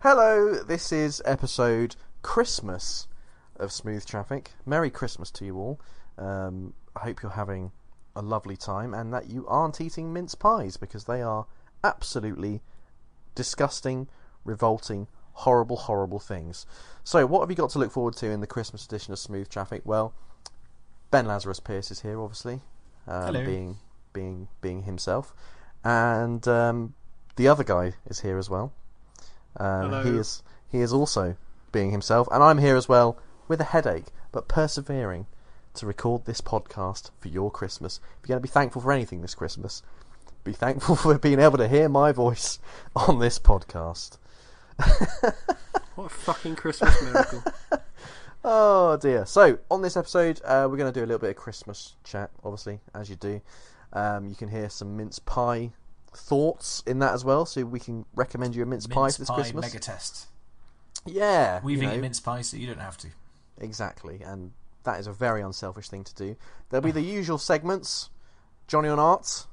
Hello, this is episode Christmas of Smooth Traffic. Merry Christmas to you all. I hope you're having a lovely time and that you aren't eating mince pies, because they are absolutely disgusting, revolting, horrible, horrible things. So, what have you got to look forward to in the Christmas edition of Smooth Traffic? Well, Ben Lazarus Pierce is here, obviously, being himself, and the other guy is here as well. He is also being himself, and I'm here as well with a headache, but persevering to record this podcast for your Christmas. If you're going to be thankful for anything this Christmas, be thankful for being able to hear my voice on this podcast. What a fucking Christmas miracle. Oh dear. So, on this episode, we're going to do a little bit of Christmas chat, obviously, as you do. You can hear some mince pie thoughts in that as well, so we can recommend you a mince pie for this Christmas. Mega test. Yeah. We've eaten mince pie, so you don't have to. Exactly, and that is a very unselfish thing to do. There'll be the usual segments, Jonny on Arts,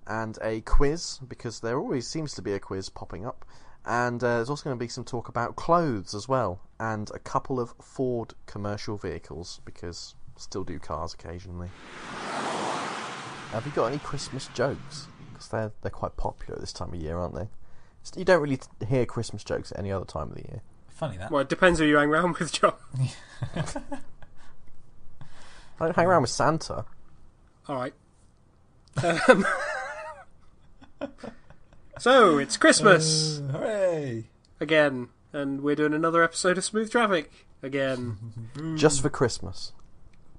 and a quiz, because there always seems to be a quiz popping up. And there's also going to be some talk about clothes as well, and a couple of Ford commercial vehicles, because still do cars occasionally. Have you got any Christmas jokes? Because they're quite popular this time of year, aren't they? You don't really hear Christmas jokes at any other time of the year. Funny that. Well, it depends who you hang around with, John. I don't hang around with Santa. Alright. So, it's Christmas! Hooray! Again. And we're doing another episode of Smooth Traffic. Again. Just for Christmas.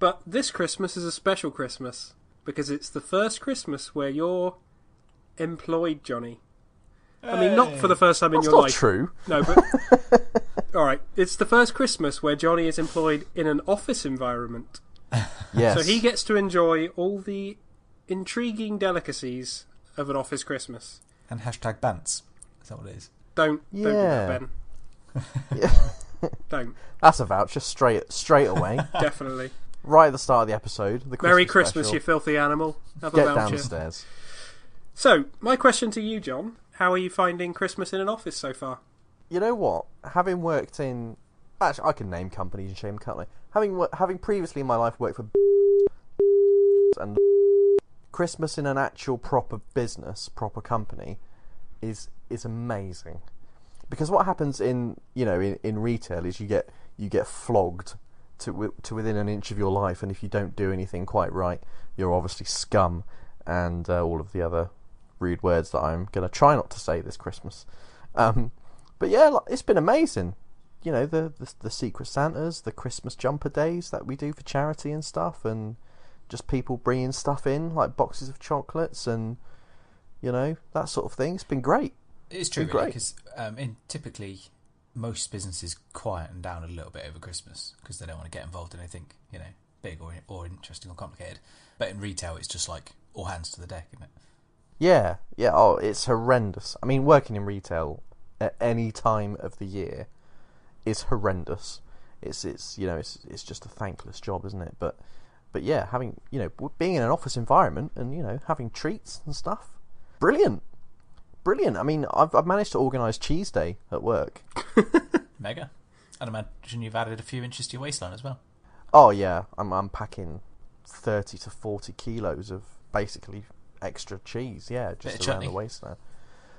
But this Christmas is a special Christmas, because it's the first Christmas where you're employed, Johnny. I mean, not for the first time in your life. That's not true. No, but... Alright, it's the first Christmas where Johnny is employed in an office environment. Yes. So he gets to enjoy all the intriguing delicacies of an office Christmas. And hashtag Bants. Is that what it is? Don't do that, Ben. Yeah. Don't. That's a voucher straight away. Definitely. Right at the start of the episode. The Merry Christmas Christmas, special. you filthy animal. Have a Get voucher. down the stairs. So, my question to you, John. How are you finding Christmas in an office so far? You know what? Having worked in... Actually, I can name companies and shame, can't I? Having previously in my life worked for... and Christmas in an actual proper business, proper company, is amazing. Because what happens in retail is you get flogged to within an inch of your life, and if you don't do anything quite right, you're obviously scum, and all of the other rude words that I'm going to try not to say this Christmas. But yeah, it's been amazing. You know, the Secret Santas, the Christmas jumper days that we do for charity and stuff, and just people bringing stuff in, like boxes of chocolates and, that sort of thing. It's been great. It's true, really, because typically most businesses quieten down a little bit over Christmas because they don't want to get involved in anything, big or interesting or complicated. But in retail, it's just like all hands to the deck, isn't it? Yeah. Oh, it's horrendous. I mean, working in retail at any time of the year is horrendous. It's just a thankless job, isn't it? But yeah, having being in an office environment and having treats and stuff, brilliant. I mean, I've managed to organise Cheese Day at work. Mega. I'd imagine you've added a few inches to your waistline as well. Oh yeah, I'm packing 30 to 40 kilos of basically extra cheese. Yeah, just around the waistline.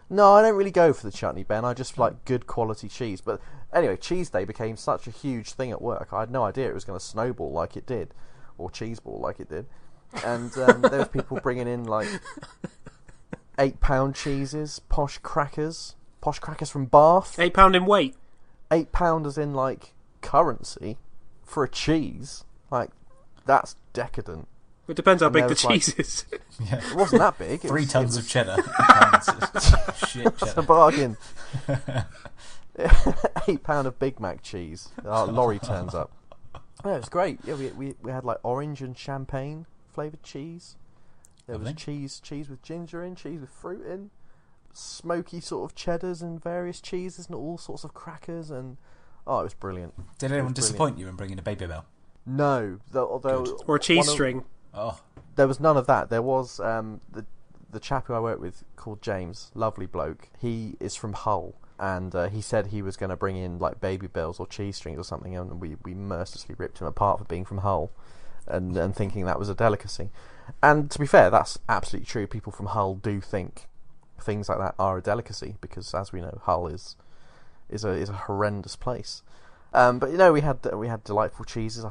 No, I don't really go for the chutney, Ben. I just like good quality cheese. But anyway, Cheese Day became such a huge thing at work. I had no idea it was going to snowball like it did, or cheese ball like it did. And there was people bringing in like 8-pound cheeses, posh crackers from Bath. 8 pound in weight. 8 pound as in like currency for a cheese. Like, that's decadent. It depends how big the cheese is. Yeah. It wasn't that big. 3 tons of cheddar. Shit cheddar. That's a bargain. 8 pound of Big Mac cheese. Our lorry turns up. Yeah, it was great. Yeah, we had like orange and champagne flavoured cheese. There was cheese with ginger in, cheese with fruit in, smoky sort of cheddars and various cheeses and all sorts of crackers, and it was brilliant. Did anyone disappoint you in bringing a baby bell? No, or a cheese string. There was none of that. There was the chap who I work with called James, lovely bloke. He is from Hull. and he said he was going to bring in like baby bells or cheese strings or something, and we mercilessly ripped him apart for being from Hull, and thinking that was a delicacy. And to be fair, that's absolutely true. People from Hull do think things like that are a delicacy because, as we know, Hull is a horrendous place. But we had delightful cheeses.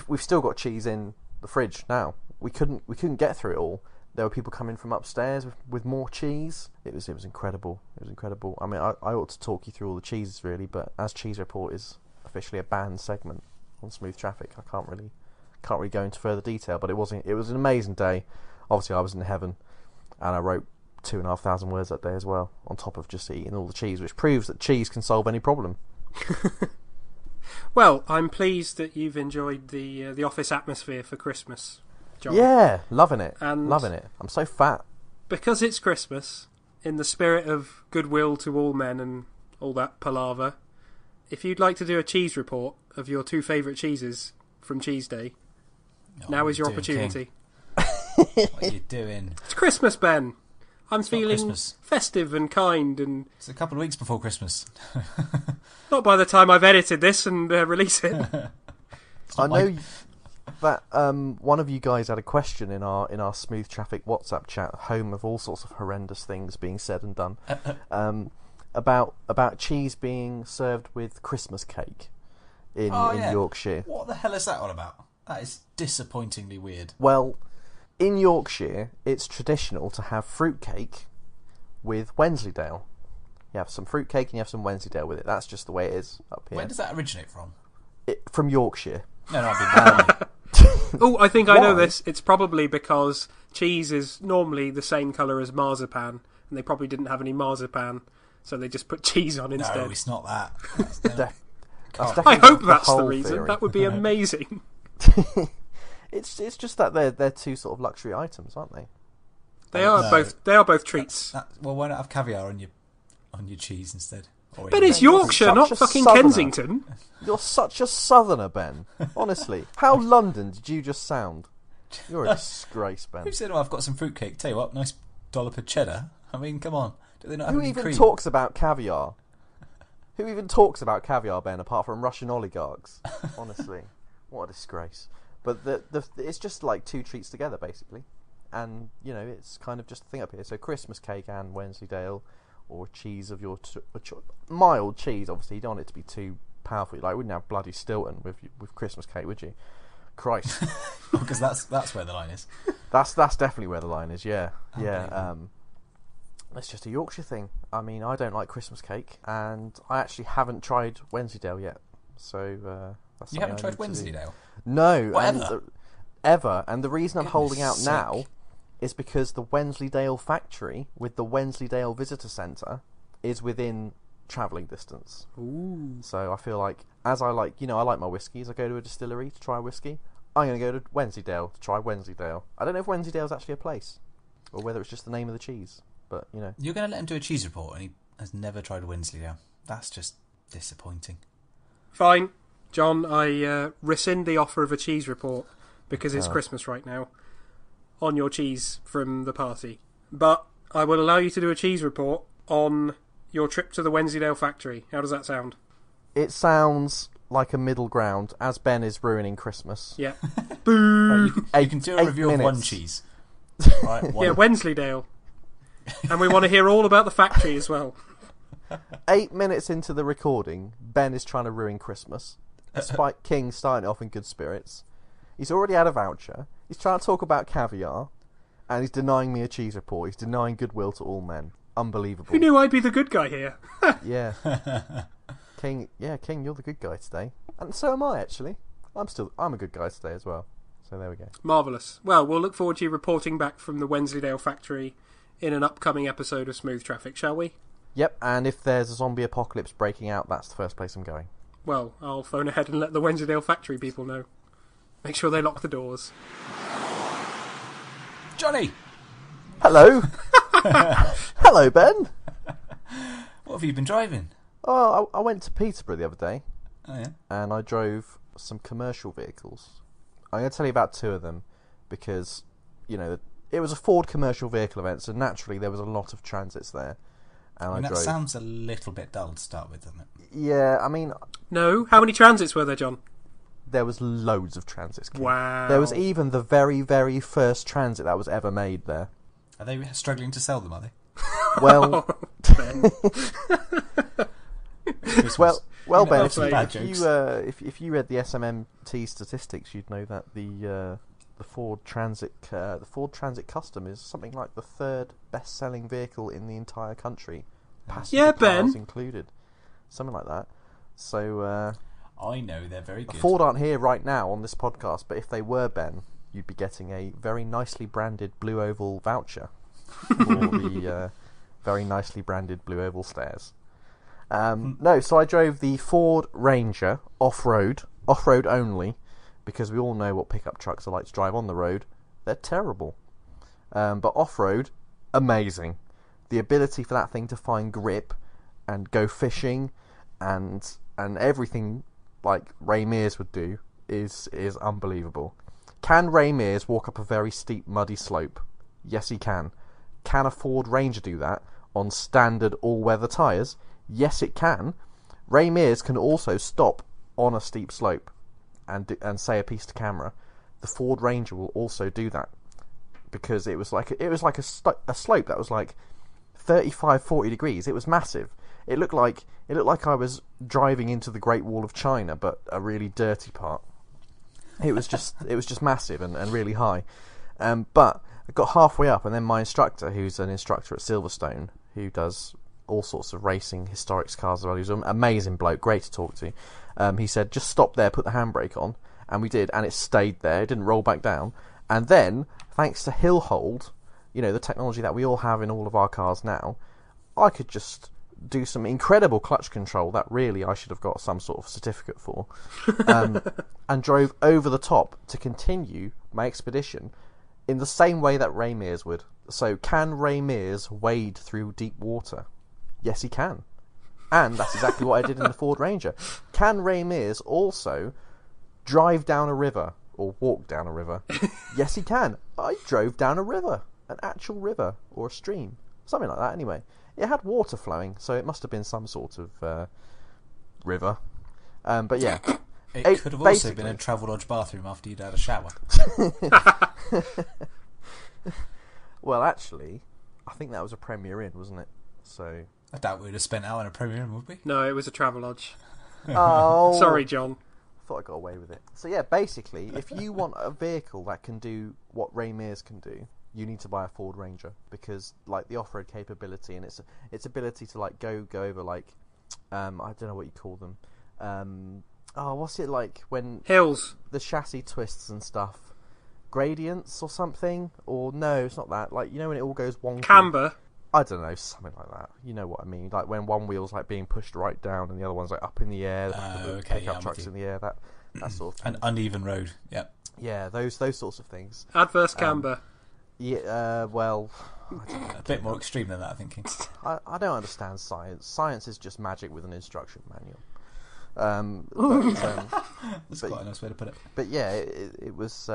We've still got cheese in the fridge now. We couldn't get through it all. There were people coming from upstairs with more cheese. It was incredible. It was incredible. I mean, I ought to talk you through all the cheeses really, but as Cheese Report is officially a banned segment on Smooth Traffic, I can't really go into further detail. But it was an amazing day. Obviously, I was in heaven, and I wrote 2,500 words that day as well, on top of just eating all the cheese, which proves that cheese can solve any problem. Well, I'm pleased that you've enjoyed the office atmosphere for Christmas, John. Yeah, loving it. And loving it. I'm so fat. Because it's Christmas, in the spirit of goodwill to all men and all that palaver, if you'd like to do a cheese report of your 2 favourite cheeses from Cheese Day, now is your opportunity. What are you doing? It's Christmas, Ben. I'm feeling Christmas. Festive and kind, and It's a couple of weeks before Christmas. not by the time I've edited this and release it. I know that one of you guys had a question in our Smooth Traffic WhatsApp chat, home of all sorts of horrendous things being said and done, about cheese being served with Christmas cake in Yorkshire. What the hell is that all about? That is disappointingly weird. Well, in Yorkshire, it's traditional to have fruitcake with Wensleydale. You have some fruitcake and you have some Wensleydale with it. That's just the way it is up here. Where does that originate from? From Yorkshire. No, I've been Oh, I think I know this. It's probably because cheese is normally the same colour as marzipan, and they probably didn't have any marzipan, so they just put cheese on instead. No, it's not that. I hope that's the whole reason. theory. That would be amazing. It's just that they're two sort of luxury items, aren't they? They are both treats. Well, why not have caviar on your cheese instead? But it's Yorkshire, not fucking southerner. Kensington. You're such a southerner, Ben. Honestly, how London did you just sound? You're a disgrace, Ben. Who said, "Oh, I've got some fruitcake"? Tell you what, nice dollop of cheddar. I mean, come on. Do they not have Who any even cream? talks about caviar? Who even talks about caviar, Ben, apart from Russian oligarchs? Honestly, what a disgrace. But it's just like two treats together, basically. And, it's kind of just a thing up here. So Christmas cake and Wensleydale, or cheese of your... mild cheese, obviously. You don't want it to be too powerful. Like, you wouldn't have bloody Stilton with Christmas cake, would you? Christ. Because that's where the line is. That's definitely where the line is, yeah. Yeah. It's just a Yorkshire thing. I mean, I don't like Christmas cake, and I actually haven't tried Wensleydale yet. So that's You haven't tried Wensleydale? No. Whatever. Ever. And the reason I'm holding out sick. now is because the Wensleydale factory with the Wensleydale Visitor Centre is within travelling distance. Ooh. So I feel like, as I like my whiskies, I go to a distillery to try whiskey. I'm going to go to Wensleydale to try Wensleydale. I don't know if Wensleydale's actually a place, or whether it's just the name of the cheese. But, You're going to let him do a cheese report and he has never tried Wensleydale. That's just disappointing. Fine. John, I rescind the offer of a cheese report because it's Christmas right now on your cheese from the party. But I will allow you to do a cheese report on your trip to the Wensleydale factory. How does that sound? It sounds like a middle ground, as Ben is ruining Christmas. Yeah. Boo! Right, you can do a review of one minutes. cheese. Right, one. Yeah, Wensleydale. And we want to hear all about the factory as well. 8 minutes into the recording, Ben is trying to ruin Christmas, despite King starting off in good spirits. He's already had a voucher. He's trying to talk about caviar, and he's denying me a cheese report. He's denying goodwill to all men. Unbelievable. Who knew I'd be the good guy here? Yeah. King, you're the good guy today. And so am I, actually. I'm a good guy today as well. So there we go. Marvellous. Well, we'll look forward to you reporting back from the Wensleydale factory in an upcoming episode of Smooth Traffic, shall we? Yep, and if there's a zombie apocalypse breaking out, that's the first place I'm going. Well, I'll phone ahead and let the Wensleydale factory people know. Make sure they lock the doors. Johnny! Hello! Hello, Ben! What have you been driving? Oh, I went to Peterborough the other day, Oh, yeah? and I drove some commercial vehicles. I'm going to tell you about two of them, because, it was a Ford commercial vehicle event, so naturally there was a lot of transits there. And I mean, I that drove. sounds a little bit dull to start with, doesn't it? Yeah, I mean, No? How many transits were there, John? there was loads of transits. Ken. Wow. There was even the very, very first transit that was ever made there. Are they struggling to sell them, are they? Well, Ben. well, Ben, that's some bad jokes. if you read the SMMT statistics, you'd know that the Ford Transit Custom is something like the third best-selling vehicle in the entire country, passenger Ben. cars included, something like that. So I know they're very good. Ford aren't here right now on this podcast, but if they were, Ben, you'd be getting a very nicely branded Blue Oval voucher for the very nicely branded Blue Oval stairs. No, so I drove the Ford Ranger off-road only, because we all know what pickup trucks are like to drive on the road. They're terrible. But off-road, amazing. The ability for that thing to find grip and go fishing and everything like Ray Mears would do is unbelievable. Can Ray Mears walk up a very steep, muddy slope? Yes, he can. Can a Ford Ranger do that on standard all-weather tyres? Yes, it can. Ray Mears can also stop on a steep slope and say a piece to camera. The Ford Ranger will also do that, because it was like a slope that was like 35-40 degrees. It was massive. It looked like I was driving into the Great Wall of China, but a really dirty part. It was just massive and really high. But I got halfway up, and then my instructor, who's an instructor at Silverstone, who does all sorts of racing, historics cars as well, he's an amazing bloke, great to talk to. He said, just stop there, put the handbrake on, and we did, and it stayed there, it didn't roll back down. And then, thanks to hill hold, the technology that we all have in all of our cars now, I could just do some incredible clutch control that really I should have got some sort of certificate for, and drove over the top to continue my expedition in the same way that Ray Mears would. So, can Ray Mears wade through deep water? Yes, he can. And that's exactly what I did in the Ford Ranger. Can Ray Mears also drive down a river or walk down a river? Yes, he can. I drove down a river, an actual river or a stream, something like that. Anyway, it had water flowing, so it must have been some sort of river. But yeah, it could have also been a Travelodge bathroom after you'd had a shower. Well, actually, I think that was a Premier Inn, wasn't it? So I doubt we'd have spent out in a Premier Inn, would we? No, it was a Travelodge. Oh, sorry, John. Thought I got away with it. So yeah, basically, if you want a vehicle that can do what Ray Mears can do, you need to buy a Ford Ranger, because like the off-road capability and its ability to like go over like I don't know what you call them. What's it like when hills, the chassis twists and stuff, gradients or something? Or no, it's not that. Like, when it all goes wonky. camber. I don't know, something like that. You know what I mean? Like when one wheel's like being pushed right down and the other one's like up in the air. Pickup trucks in the air. That sort of thing. An uneven road. Yep. Yeah, those sorts of things. Adverse camber. Yeah. Well, a bit more extreme than that, I'm thinking. I don't understand science. Science is just magic with an instruction manual. That's quite a nice way to put it. But yeah, it was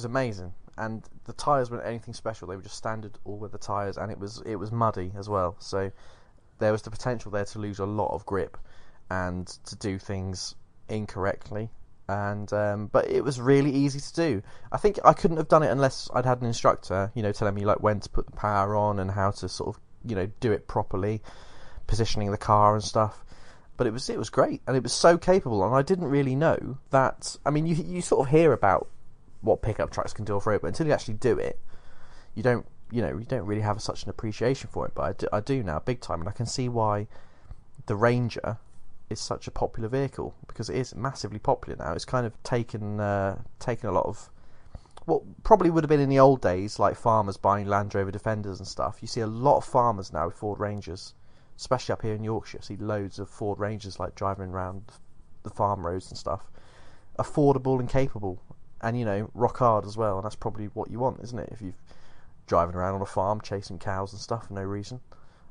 amazing, and the tyres weren't anything special. They were just standard all-weather tyres, and it was muddy as well. So there was the potential there to lose a lot of grip and to do things incorrectly. And but it was really easy to do. I think I couldn't have done it unless I'd had an instructor, telling me like when to put the power on and how to sort of do it properly, positioning the car and stuff. But it was great, and it was so capable, and I didn't really know that. I mean, you sort of hear about what pickup trucks can do off-road, but until you actually do it, you don't really have such an appreciation for it. But I do now, big time, and I can see why the Ranger is such a popular vehicle, because it is massively popular now. It's kind of taken a lot of what probably would have been in the old days, like farmers buying Land Rover Defenders and stuff. You see a lot of farmers now with Ford Rangers. Especially up here in Yorkshire, I see loads of Ford Rangers like driving around the farm roads and stuff. Affordable and capable, and rock hard as well. And that's probably what you want, isn't it? If you're driving around on a farm chasing cows and stuff for no reason,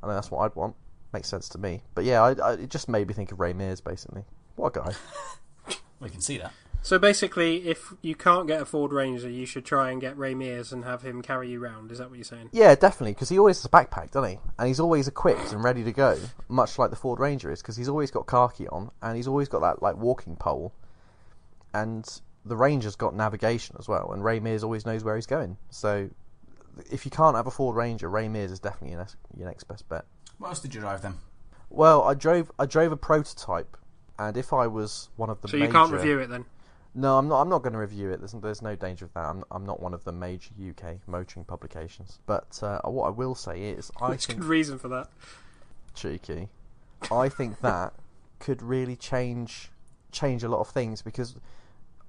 I know that's what I'd want. Makes sense to me. But yeah, it just made me think of Ray Mears, basically. What a guy! We can see that. So basically, if you can't get a Ford Ranger, you should try and get Ray Mears and have him carry you round. Is that what you're saying? Yeah, definitely, because he always has a backpack, doesn't he? And he's always equipped and ready to go, much like the Ford Ranger is, because he's always got khaki on, and he's always got that like walking pole. And the Ranger's got navigation as well, and Ray Mears always knows where he's going. So if you can't have a Ford Ranger, Ray Mears is definitely your next best bet. What else did you drive then? Well, I drove a prototype, and if I was one of the So you can't review it then? No, I'm not going to review it. There's no danger of that. I'm not one of the major UK motoring publications. But what I will say is, There's good reason for that. Cheeky. I think that could really change a lot of things, because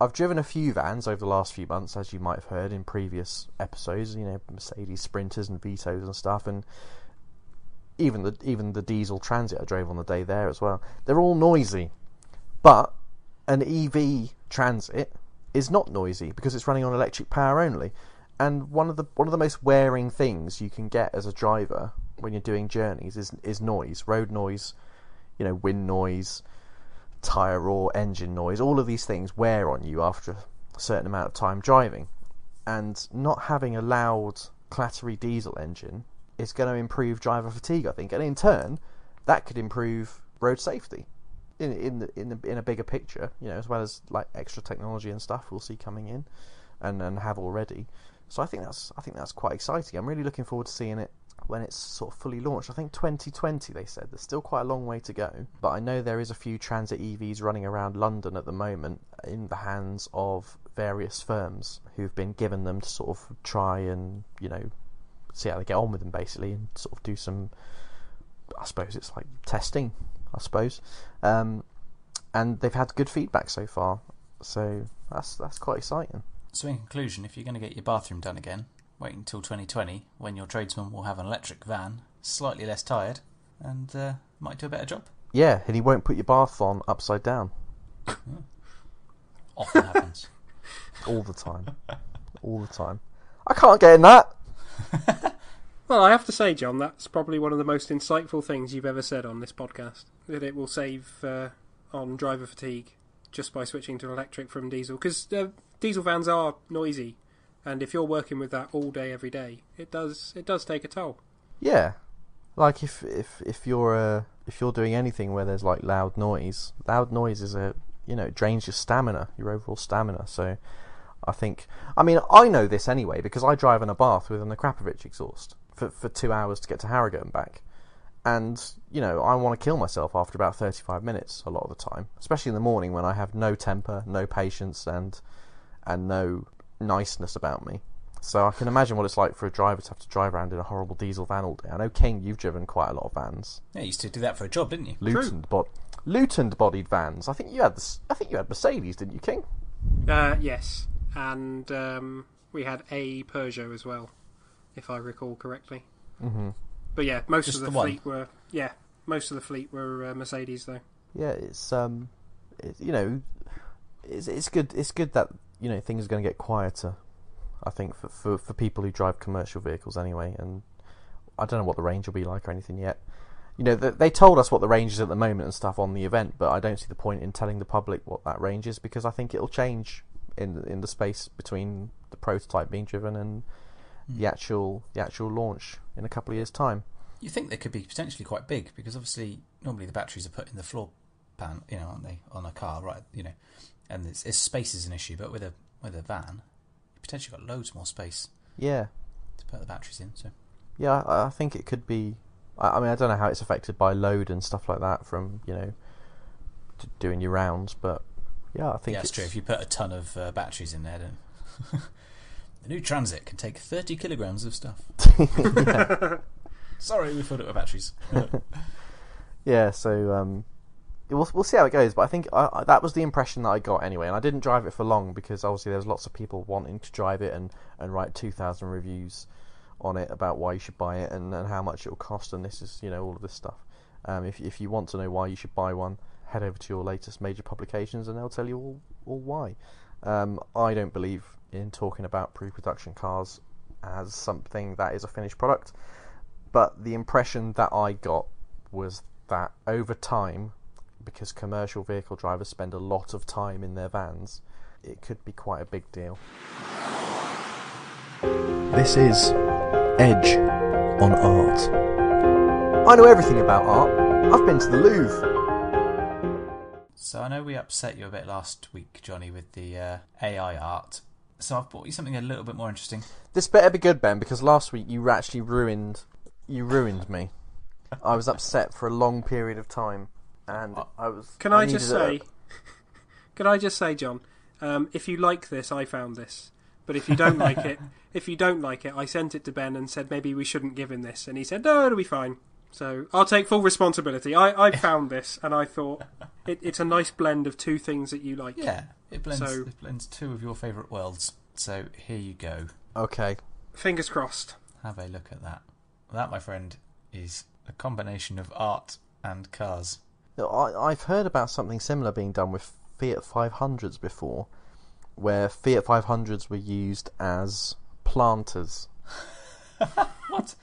I've driven a few vans over the last few months, as you might have heard in previous episodes. You know, Mercedes Sprinters and Vitos and stuff, and even the diesel Transit I drove on the day there as well. They're all noisy, but an EV Transit is not noisy because it's running on electric power only. And one of the most wearing things you can get as a driver when you're doing journeys is noise, road noise, you know, wind noise, tyre roar, engine noise. All of these things wear on you after a certain amount of time driving. And not having a loud, clattery diesel engine is going to improve driver fatigue, I think, and in turn, that could improve road safety in a bigger picture, you know, as well as like extra technology and stuff we'll see coming in and have already. So I think that's quite exciting. I'm really looking forward to seeing it when it's sort of fully launched. I think 2020 they said. There's still quite a long way to go, but I know there is a few Transit EVs running around London at the moment in the hands of various firms who've been given them to sort of try and, you know, see how they get on with them basically, and sort of do some, I suppose it's like testing, I suppose, and they've had good feedback so far, so that's quite exciting. So in conclusion, if you're going to get your bathroom done again, wait until 2020 when your tradesman will have an electric van, slightly less tired, and might do a better job. Yeah, and he won't put your bath on upside down. Often happens. All the time. I can't get in that. Well, I have to say, John, that's probably one of the most insightful things you've ever said on this podcast. That it will save on driver fatigue just by switching to electric from diesel. Because diesel vans are noisy, and if you're working with that all day, every day, it does take a toll. Yeah, like if you're doing anything where there's like loud noise is it drains your stamina, your overall stamina. So I know this anyway because I drive in a bath with an Akrapovic exhaust for 2 hours to get to Harrogate and back. And, you know, I want to kill myself after about 35 minutes a lot of the time, especially in the morning when I have no temper, no patience, and no niceness about me. So I can imagine what it's like for a driver to have to drive around in a horrible diesel van all day. I know, King, you've driven quite a lot of vans. Yeah, you used to do that for a job, didn't you? Luton-bodied vans. I think you had Mercedes, didn't you, King? Yes, and we had a Peugeot as well, if I recall correctly. Mm-hmm. But yeah, most Just of the fleet were Mercedes though. Yeah, it's good. It's good that, you know, things are going to get quieter, I think, for people who drive commercial vehicles anyway. And I don't know what the range will be like or anything yet. You know, they told us what the range is at the moment and stuff on the event, but I don't see the point in telling the public what that range is because I think it'll change in the space between the prototype being driven and the actual launch in a couple of years' time. You think they could be potentially quite big because obviously normally the batteries are put in the floor pan, you know, aren't they, on a car, right? You know, and it's space is an issue, but with a van, you potentially got loads more space. Yeah. To put the batteries in. So. Yeah, I think it could be. I mean, I don't know how it's affected by load and stuff like that from, you know, doing your rounds, but yeah, I think that's true. If you put a ton of batteries in there, then the new Transit can take 30 kilograms of stuff. Sorry, we filled it with batteries. Yeah, so we'll see how it goes, but I think that was the impression that I got anyway, and I didn't drive it for long because obviously there's lots of people wanting to drive it and write 2,000 reviews on it about why you should buy it and how much it'll cost, and this is, you know, all of this stuff. If you want to know why you should buy one, head over to your latest major publications and they'll tell you all why. I don't believe in talking about pre-production cars as something that is a finished product, but the impression that I got was that over time, because commercial vehicle drivers spend a lot of time in their vans, it could be quite a big deal. This is Edge on Art. I know everything about art. I've been to the Louvre. So I know we upset you a bit last week, Johnny, with the AI art. So I've brought you something a little bit more interesting. This better be good, Ben, because last week you actually ruined me. I was upset for a long period of time, and Can I just say, John? If you like this, I found this. But if you don't like it, I sent it to Ben and said maybe we shouldn't give him this, and he said no, it'll be fine. So I'll take full responsibility. I found this, and I thought it's a nice blend of two things that you like. Yeah, it blends two of your favourite worlds. So here you go. Okay. Fingers crossed. Have a look at that. That, my friend, is a combination of art and cars. I've heard about something similar being done with Fiat 500s before, where Fiat 500s were used as planters. What?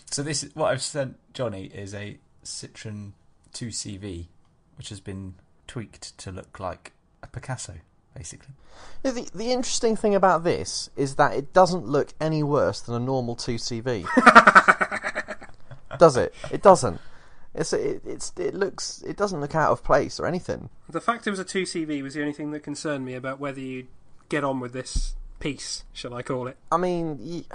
So this is what I've sent Johnny is a Citroen 2CV, which has been tweaked to look like a Picasso, basically. Yeah, the interesting thing about this is that it doesn't look any worse than a normal 2CV. Does it? It doesn't. It doesn't look out of place or anything. The fact it was a 2CV was the only thing that concerned me about whether you'd get on with this piece, shall I call it. I mean,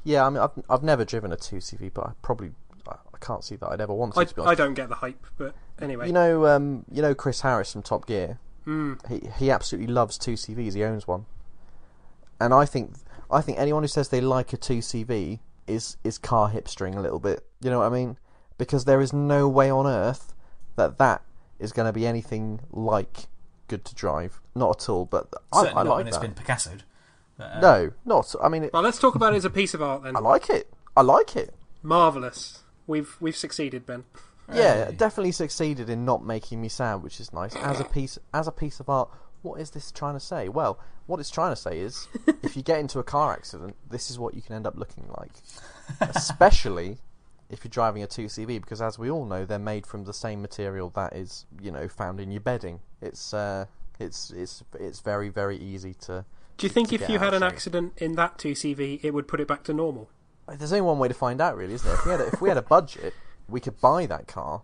yeah. I mean, I've never driven a 2CV, but I can't see that I'd ever want to. To be honest. I don't get the hype, but anyway. You know Chris Harris from Top Gear. He absolutely loves 2CVs. He owns one, and I think anyone who says they like a 2CV is car hipstering a little bit. You know what I mean? Because there is no way on earth that is going to be anything like good to drive. Not at all. But I like when that. It's been Picassoed. But, No, not. I mean, well, let's talk about it as a piece of art then. I like it. Marvellous. We've succeeded, Ben. Yeah, definitely succeeded in not making me sad, which is nice. As a piece of art, what is this trying to say? Well, what it's trying to say is, if you get into a car accident, this is what you can end up looking like. Especially if you're driving a 2CV, because as we all know, they're made from the same material that is, found in your bedding. It's very, very easy to. Do you think if you had an accident in that 2CV, it would put it back to normal? There's only one way to find out, really, isn't there? If we had a budget, we could buy that car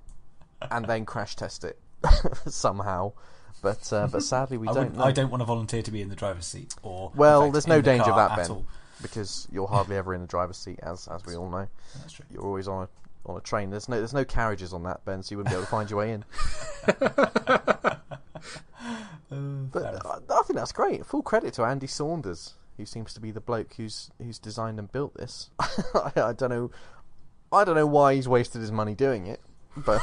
and then crash test it somehow. But sadly, we don't know. I don't want to volunteer to be in the driver's seat. There's no danger of that, at Ben, all. because you're hardly ever in the driver's seat, as we all know. That's true. You're always on a train. There's no carriages on that, Ben, so you wouldn't be able to find your way in. But I think that's great. Full credit to Andy Saunders, who seems to be the bloke who's designed and built this. I don't know why he's wasted his money doing it, but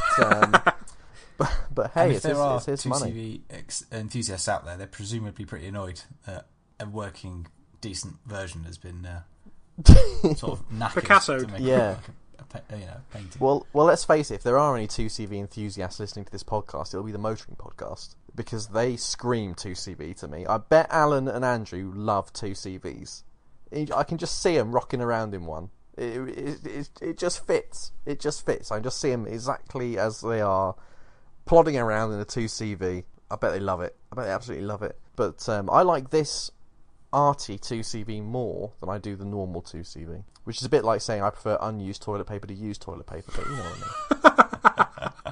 but hey, it's his money. If there are 2CV enthusiasts out there, they're presumably pretty annoyed that a working decent version has been sort of knackered. Picassoed. Yeah. Painting. Well, let's face it. If there are any 2CV enthusiasts listening to this podcast, it'll be the motoring podcast, because they scream 2CV to me. I bet Alan and Andrew love 2CVs. I can just see them rocking around in one. It just fits. It just fits. I just see them exactly as they are, plodding around in a 2CV. I bet they love it. I bet they absolutely love it. But I like this arty 2CV more than I do the normal 2CV, which is a bit like saying I prefer unused toilet paper to used toilet paper, but you know what I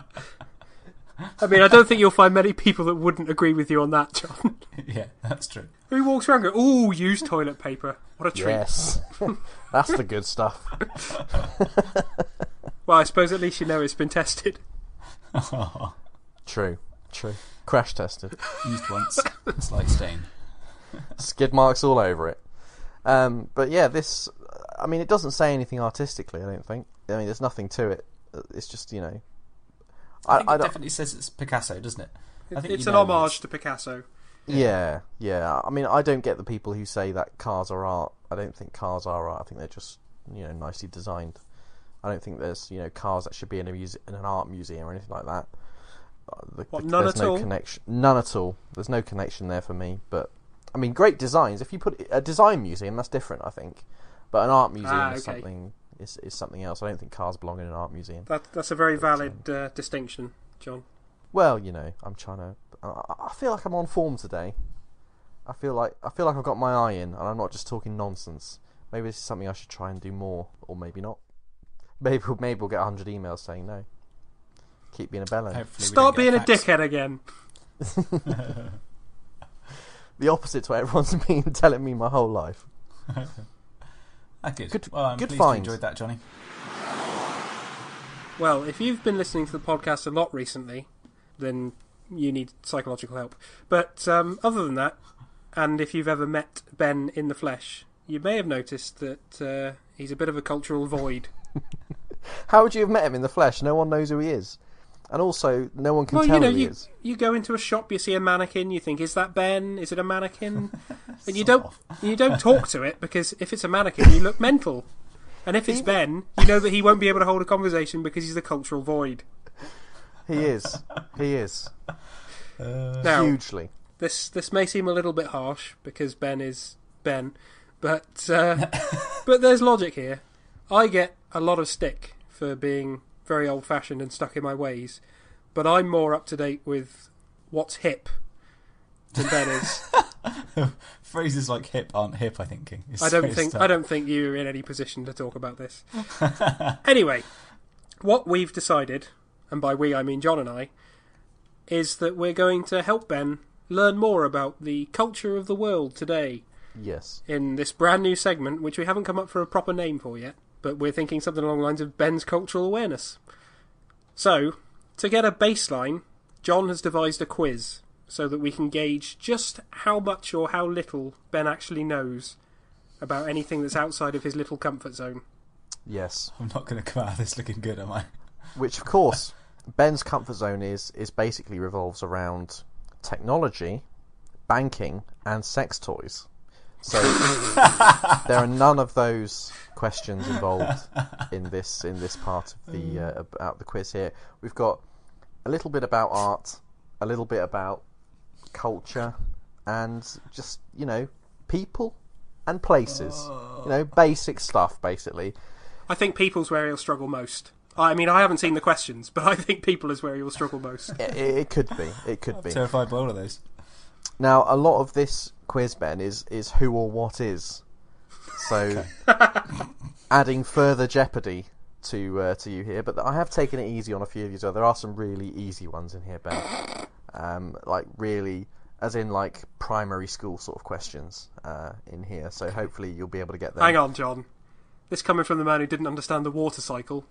mean. I mean, I don't think you'll find many people that wouldn't agree with you on that, John. Yeah, that's true. Who walks around and goes, ooh, used toilet paper. What a treat. Yes. That's the good stuff. Well, I suppose at least you know it's been tested. True. Crash tested. Used once. Slight stain. Skid marks all over it. But yeah, this. I mean, it doesn't say anything artistically, I don't think. I mean, there's nothing to it. It's just, I think it definitely says it's Picasso, doesn't it? It's an homage to Picasso. Yeah. I mean, I don't get the people who say that cars are art. I don't think cars are art. I think they're just, nicely designed. I don't think there's, cars that should be in an art museum or anything like that. None at all? Connection. None at all. There's no connection there for me. But I mean, great designs. If you put a design museum, that's different, I think. But an art museum is something else. I don't think cars belong in an art museum. That's a very valid distinction, John. Well, I'm trying to. I feel like I'm on form today. I feel like I've got my eye in, and I'm not just talking nonsense. Maybe this is something I should try and do more, or maybe not. Maybe we'll get 100 emails saying no. Keep being a bellend. Stop being a dickhead again. The opposite to what everyone's been telling me my whole life. Good. Well, I'm good pleased find. you enjoyed that, Johnny. Well, if you've been listening to the podcast a lot recently, then you need psychological help. But other than that, and if you've ever met Ben in the flesh, you may have noticed that he's a bit of a cultural void. How would you have met him in the flesh? No one knows who he is. And also, no one can tell who he is. You go into a shop, you see a mannequin, you think, is that Ben? Is it a mannequin? And you don't talk to it, because if it's a mannequin, you look mental. And if it's Ben, you know that he won't be able to hold a conversation because he's the cultural void. He is. Now, hugely. This may seem a little bit harsh, because Ben is Ben, but there's logic here. I get a lot of stick for being very old-fashioned and stuck in my ways, but I'm more up-to-date with what's hip than Ben is. Phrases like hip aren't hip, I think. I don't think you're in any position to talk about this. Anyway, what we've decided, and by we I mean John and I, is that we're going to help Ben learn more about the culture of the world today. Yes. In this brand new segment, which we haven't come up for a proper name for yet, but we're thinking something along the lines of Ben's cultural awareness. So, to get a baseline, John has devised a quiz so that we can gauge just how much or how little Ben actually knows about anything that's outside of his little comfort zone. Yes. I'm not going to come out of this looking good, am I? Which, of course, Ben's comfort zone is basically revolves around technology, banking, and sex toys. So there are none of those questions involved in this part of the about the quiz here. We've got a little bit about art, a little bit about culture, and just, people and places. Basic stuff, basically. I think people's where he'll struggle most. I mean, I haven't seen the questions, but I think people is where he will struggle most. It could be. I'm terrified by all of those. Now, a lot of this quiz, Ben, is who or what is. So, adding further jeopardy to you here. But I have taken it easy on a few of these. There are some really easy ones in here, Ben. Really, as in primary school sort of questions in here. So hopefully you'll be able to get them. Hang on, John. This coming from the man who didn't understand the water cycle.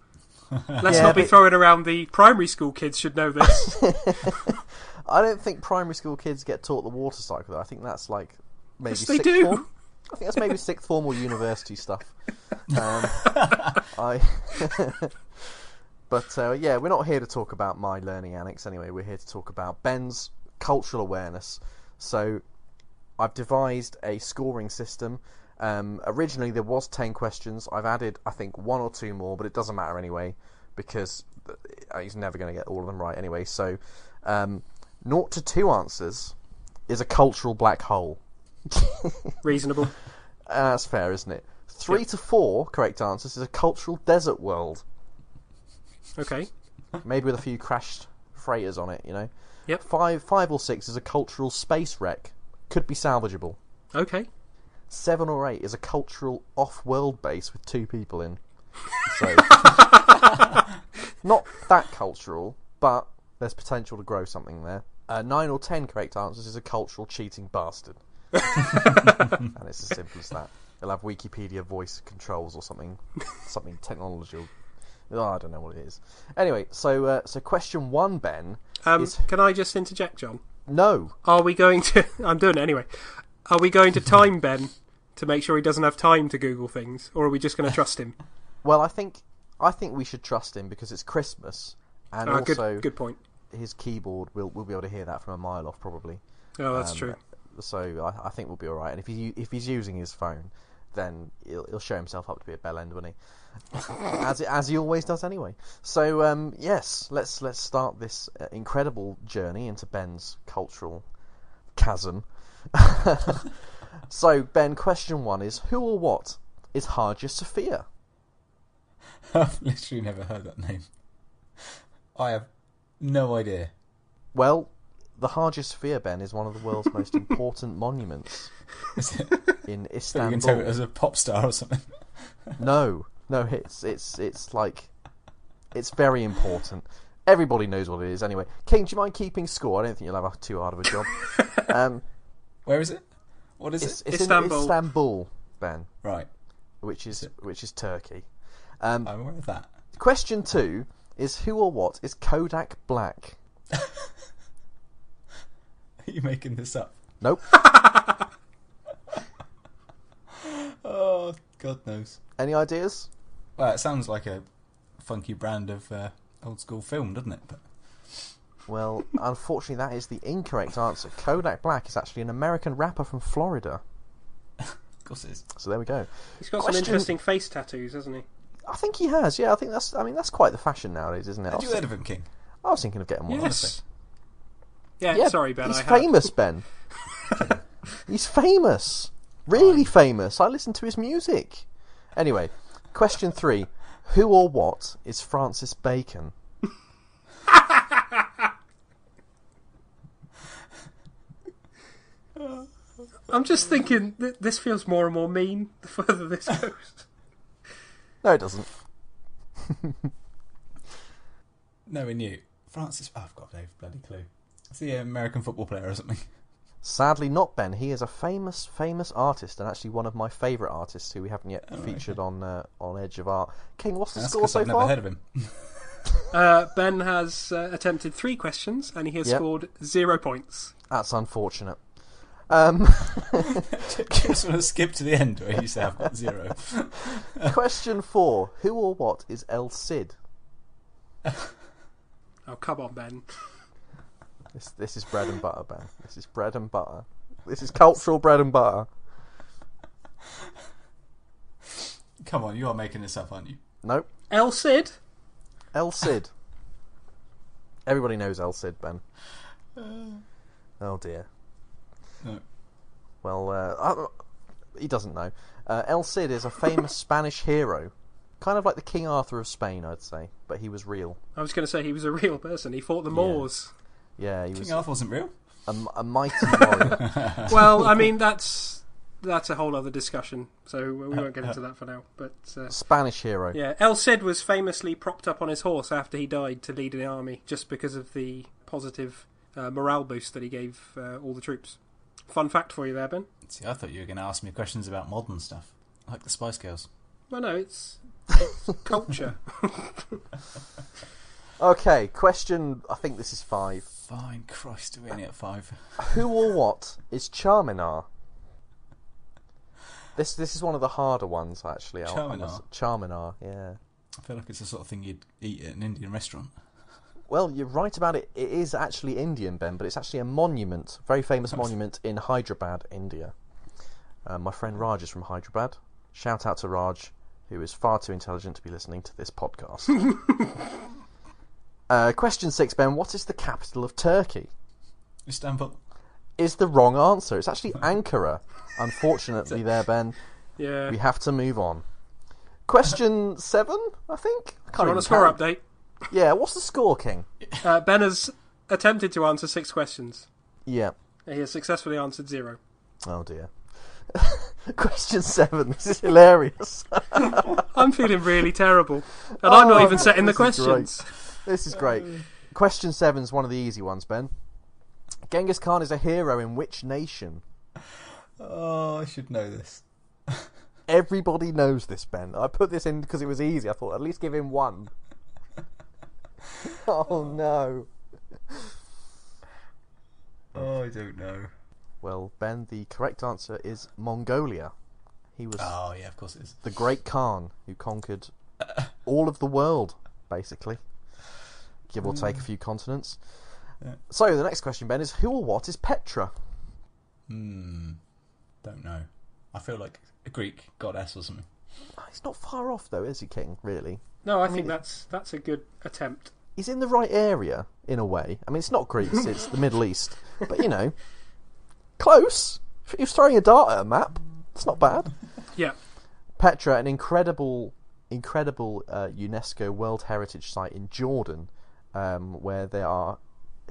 Let's not be throwing around the primary school kids should know this. I don't think primary school kids get taught the water cycle, though. I think that's maybe yes, sixth they do. form. I think that's maybe sixth form or university stuff. But we're not here to talk about my learning annex anyway. We're here to talk about Ben's cultural awareness. So I've devised a scoring system. Originally there was 10 questions. I've added, I think, 1 or 2 more, but it doesn't matter anyway, because he's never going to get all of them right anyway. So 0 to 2 answers is a cultural black hole. Reasonable. That's fair, isn't it? 3 to 4 correct answers is a cultural desert world. Okay. Made with a few crashed freighters on it, Yep. 5 or 6 is a cultural space wreck. Could be salvageable. Okay. 7 or 8 is a cultural off-world base with 2 people in. So, not that cultural, but there's potential to grow something there. 9 or 10 correct answers is a cultural cheating bastard. And it's as simple as that. They'll have Wikipedia voice controls or something technological. Oh, I don't know what it is. Anyway, so question 1, Ben. Can I just interject, John? No. Are we going to... I'm doing it anyway. Are we going to time Ben to make sure he doesn't have time to Google things, or are we just going to trust him? Well, I think we should trust him because it's Christmas, and also good point. His keyboard we'll be able to hear that from a mile off probably. Oh, that's true. So I think we'll be all right. And if he's using his phone, then he'll show himself up to be a bellend, won't he? as he always does anyway. So yes, let's start this incredible journey into Ben's cultural chasm. So Ben, question 1 is, who or what is Hagia Sophia? I've literally never heard that name. I have no idea. Well, the Hagia Sophia, Ben, is one of the world's most important monuments Is it? in So Istanbul. you can tell it as a pop star or something. No, it's like it's very important. Everybody knows what it is anyway. King, do you mind keeping score? I don't think you'll have too hard of a job. Where is it? What is it? It's Istanbul. in Istanbul, Ben, Right. which is Turkey. I'm aware of that. Question 2 is who or what is Kodak Black? Are you making this up? Nope. Oh, God knows. Any ideas? Well, it sounds like a funky brand of old school film, doesn't it? But Well, unfortunately, that is the incorrect answer. Kodak Black is actually an American rapper from Florida. of course it is. So there we go. He's got Question- some interesting face tattoos, hasn't he? I think he has. Yeah, I think that's quite the fashion nowadays, isn't it? Had you heard of him, King? I was thinking of getting one. Yes. Yeah, Yeah, sorry, Ben. He's I have. famous, Ben. He's famous. Really famous. I listen to his music. Anyway, question 3. Who or what is Francis Bacon? I'm just thinking that this feels more and more mean the further this goes. No, it doesn't. No, we knew. Francis... Oh, I've got no bloody clue. Is he an American football player or something? Sadly not, Ben. He is a famous artist, and actually one of my favourite artists who we haven't yet featured on Edge of Art. King, what's the That's score because so I've never far? heard of him. Ben has attempted 3 questions, and he has scored 0 points. That's unfortunate. Do you just want to skip to the end where you say I've got 0? Question 4. Who or what is El Cid? Oh, come on, Ben. This is bread and butter, Ben. This is bread and butter. This is cultural bread and butter. Come on, you are making this up, aren't you? Nope. El Cid? El Cid. Everybody knows El Cid, Ben. Oh dear. No. Well, he doesn't know. El Cid is a famous Spanish hero. Kind of like the King Arthur of Spain, I'd say. But he was real. I was going to say he was a real person. He fought the Moors. Yeah, he was King Arthur wasn't real? a mighty warrior. Well, I mean, that's a whole other discussion, so we won't get into that for now. But Spanish hero. yeah, El Cid was famously propped up on his horse after he died to lead an army, just because of the positive morale boost that he gave all the troops. Fun fact for you there, Ben. See, I thought you were going to ask me questions about modern stuff, like the Spice Girls. Well, no, it's culture. Okay, question... I think this is 5. Fine, Christ, we're only at 5. Who or what is Charminar? This is one of the harder ones, actually. Charminar? Charminar, yeah. I feel like it's the sort of thing you'd eat at an Indian restaurant. Well, you're right about it. It is actually Indian, Ben, but it's actually a monument, very famous monument in Hyderabad, India. My friend Raj is from Hyderabad. Shout out to Raj, who is far too intelligent to be listening to this podcast. Question 6, Ben. What is the capital of Turkey? Istanbul. Is the wrong answer. It's actually Ankara. Unfortunately there, Ben. Yeah. We have to move on. Question 7, I think? I Do you want even a score count. update? Yeah, what's the score, King? Ben has attempted to answer 6 questions. Yeah. He has successfully answered 0. Oh, dear. Question 7. This is hilarious. I'm feeling really terrible. And I'm not even setting the this is questions. This is great. Question 7 is one of the easy ones, Ben. Genghis Khan is a hero in which nation? Oh, I should know this. Everybody knows this, Ben. I put this in because it was easy. I thought at least give him one. Oh, no. Oh, I don't know. Well, Ben, the correct answer is Mongolia. He was Oh, yeah, of course it is. the great Khan who conquered all of the world, basically. Give or take a few continents. Yeah. So, the next question, Ben, is who or what is Petra? Don't know. I feel like a Greek goddess or something. He's not far off, though, is he, King, really? No, I mean, think that's a good attempt. He's in the right area, in a way. I mean, it's not Greece, it's the Middle East. But, you know, close. If he was throwing a dart at a map, it's not bad. Yeah. Petra, an incredible UNESCO World Heritage Site in Jordan, where there are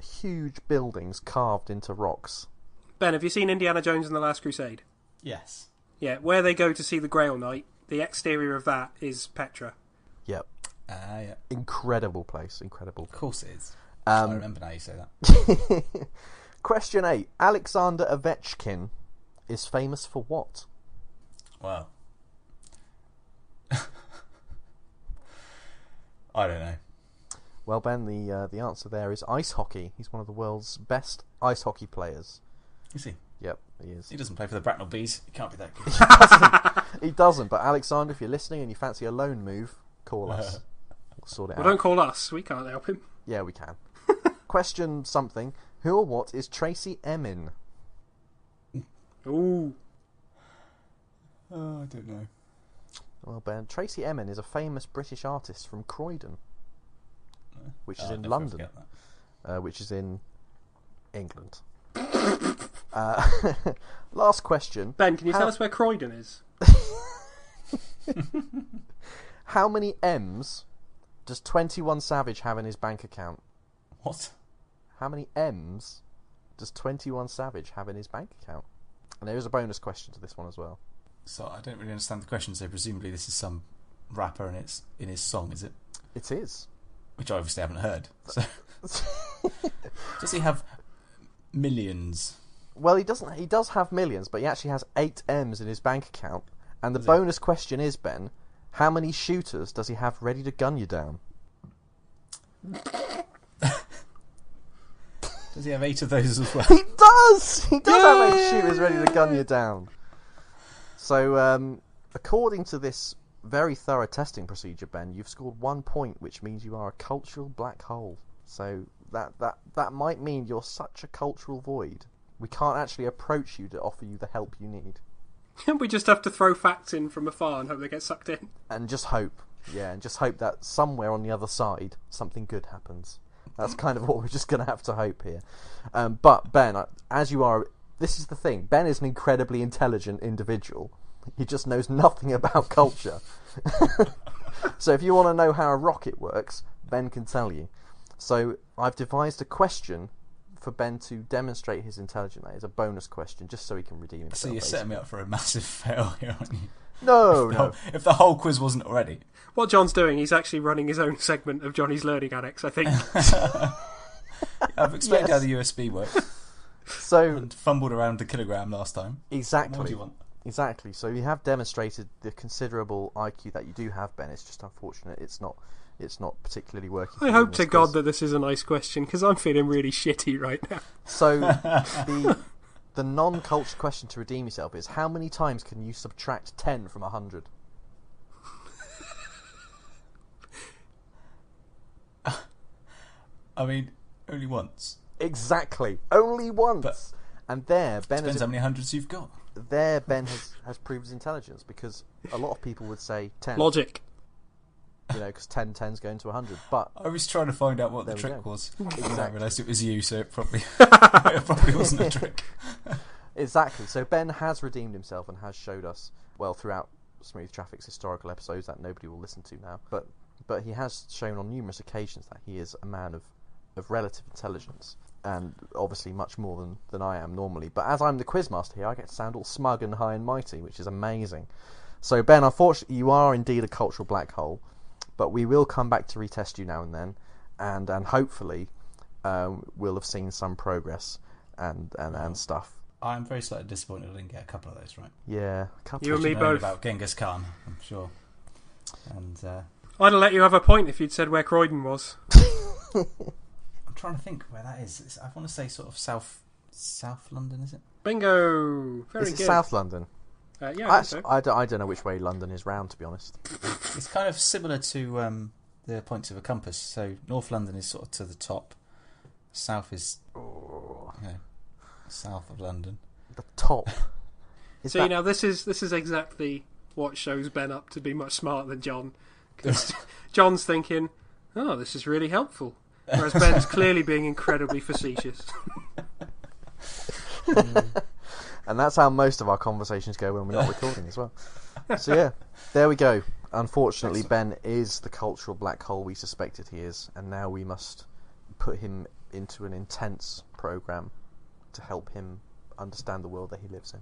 huge buildings carved into rocks. Ben, have you seen Indiana Jones and the Last Crusade? Yes. Yeah, where they go to see the Grail Knight, the exterior of that is Petra. Yep. Yeah. Incredible place, incredible. Of course it is. I remember now you say that. Question 8. Alexander Ovechkin is famous for what? Well, I don't know. Well, Ben, the answer there is ice hockey. He's one of the world's best ice hockey players. Is he? Yep, he is. He doesn't play for the Bracknell Bees. He can't be that good. He doesn't, but Alexander, if you're listening and you fancy a loan move, call us. We'll sort it out. Well, don't call us. We can't help him. Yeah, we can. Question something. Who or what is Tracy Emin? Ooh. Oh, I don't know. Well, Ben, Tracy Emin is a famous British artist from Croydon, which is in I'd never London, forget that. which is in England. Last question. Ben, can you tell us where Croydon is? How many M's does 21 Savage have in his bank account? What? How many M's does 21 Savage have in his bank account? And there is a bonus question to this one as well. So I don't really understand the question. So presumably this is some rapper and it's in his song, is it? It is. Which I obviously haven't heard. So does he have millions? Well, he doesn't. He does have millions, but he actually has 8 M's in his bank account. And the bonus question is, Ben, how many shooters does he have ready to gun you down? Does he have 8 of those as well? He does! He does have 8 shooters ready to gun you down. So, according to this very thorough testing procedure, Ben, you've scored 1 point, which means you are a cultural black hole. So that might mean you're such a cultural void. We can't actually approach you to offer you the help you need. We just have to throw facts in from afar and hope they get sucked in. And just hope. Yeah, and just hope that somewhere on the other side, something good happens. That's kind of what we're just going to have to hope here. But, Ben, as you are... This is the thing. Ben is an incredibly intelligent individual. He just knows nothing about culture. So if you want to know how a rocket works, Ben can tell you. So I've devised a question for Ben to demonstrate his intelligence. That is a bonus question, just so he can redeem himself. So you're setting me up for a massive fail here, aren't you? No. If the whole quiz wasn't already. What John's doing, he's actually running his own segment of Johnny's Learning Annex, I think. I've explained how the USB works. So And fumbled around the kilogram last time. Exactly. What do you want? Exactly. So you have demonstrated the considerable IQ that you do have, Ben. It's just unfortunate it's not particularly working. I hope to God that this is a nice question, because I'm feeling really shitty right now. So the non-culture question to redeem yourself is: how many times can you subtract 10 from 100? I mean, only once. Exactly, only once. But and there, Ben depends how many hundreds you've got. There, Ben has proved his intelligence, because a lot of people would say 10. Logic. You know, because 10's going to 100. But I was trying to find out what the There we trick go. was. Exactly. I realised it was you, so it probably it probably wasn't a trick. Exactly. So Ben has redeemed himself and has showed us, well, throughout Smooth Traffic's historical episodes that nobody will listen to now, but he has shown on numerous occasions that he is a man of relative intelligence, and obviously much more than I am normally. But as I'm the quizmaster here, I get to sound all smug and high and mighty, which is amazing. So Ben, unfortunately, you are indeed a cultural black hole, but we will come back to retest you now and then, and hopefully we'll have seen some progress and stuff. I'm very slightly disappointed I didn't get a couple of those right. Yeah, a couple. You and me know both. About Genghis Khan, I'm sure. And I'd have let you have a point if you'd said where Croydon was. I'm trying to think where that is. I want to say sort of South London, is it? Bingo! Very Is it good. South London? Yeah, I think so. I don't know which way London is round, to be honest. It's kind of similar to the points of a compass. So North London is sort of to the top. South is south of London. The top. See, now this is exactly what shows Ben up to be much smarter than John. Because John's thinking, oh, this is really helpful. Whereas Ben's clearly being incredibly facetious. And that's how most of our conversations go when we're not recording as well. So yeah, there we go. Unfortunately, Ben is the cultural black hole we suspected he is, and now we must put him into an intense program to help him understand the world that he lives in.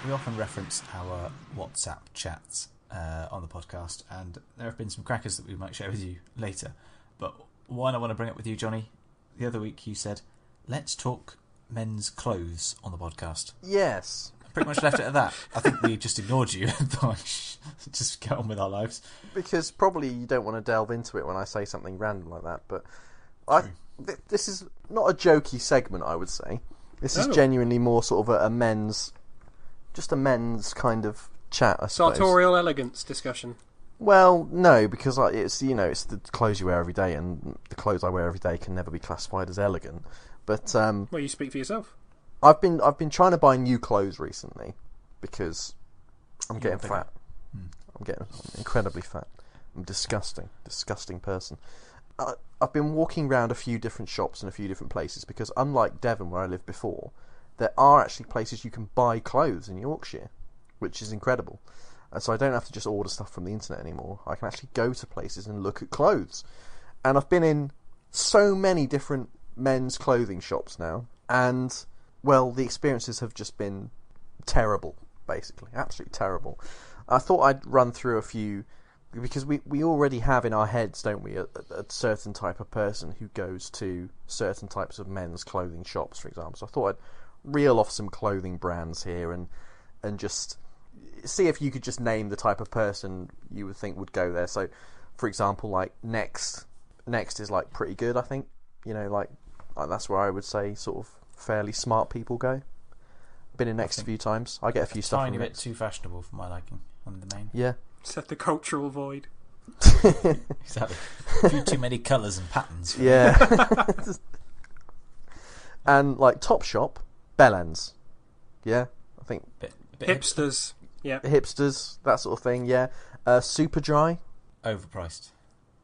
We often reference our WhatsApp chats on the podcast, and there have been some crackers that we might share with you later. But one I want to bring up with you, Johnny. The other week you said, let's talk men's clothes on the podcast. Yes. I pretty much left it at that. I think we just ignored you and thought, just get on with our lives. Because probably you don't want to delve into it when I say something random like that, but this is not a jokey segment, I would say. This is genuinely more sort of a men's kind of chat, I suppose. Sartorial elegance discussion. Well, no, because it's the clothes you wear every day, and the clothes I wear every day can never be classified as elegant. But well, you speak for yourself. I've been trying to buy new clothes recently because I'm getting fat. I'm incredibly fat. I'm a disgusting person. I've been walking around a few different shops in a few different places because, unlike Devon, where I lived before, there are actually places you can buy clothes in Yorkshire, which is incredible. And so I don't have to just order stuff from the internet anymore. I can actually go to places and look at clothes. And I've been in so many different men's clothing shops now, and, well, the experiences have just been terrible, basically. Absolutely terrible. I thought I'd run through a few, because we already have in our heads, don't we, a certain type of person who goes to certain types of men's clothing shops, for example. So I thought I'd reel off some clothing brands here and just see if you could just name the type of person you would think would go there. So, for example, like Next is like pretty good, I think. Like that's where I would say sort of fairly smart people go. Been in Next a few times. I get a few stuff. Tiny bit too fashionable for my liking on the main. Yeah. Set the cultural void. Exactly. A few too many colours and patterns. Yeah. And like Topshop, Bellends. Yeah, I think. Bit Hipsters. Yeah. Hipsters, that sort of thing. Yeah. Superdry. Overpriced.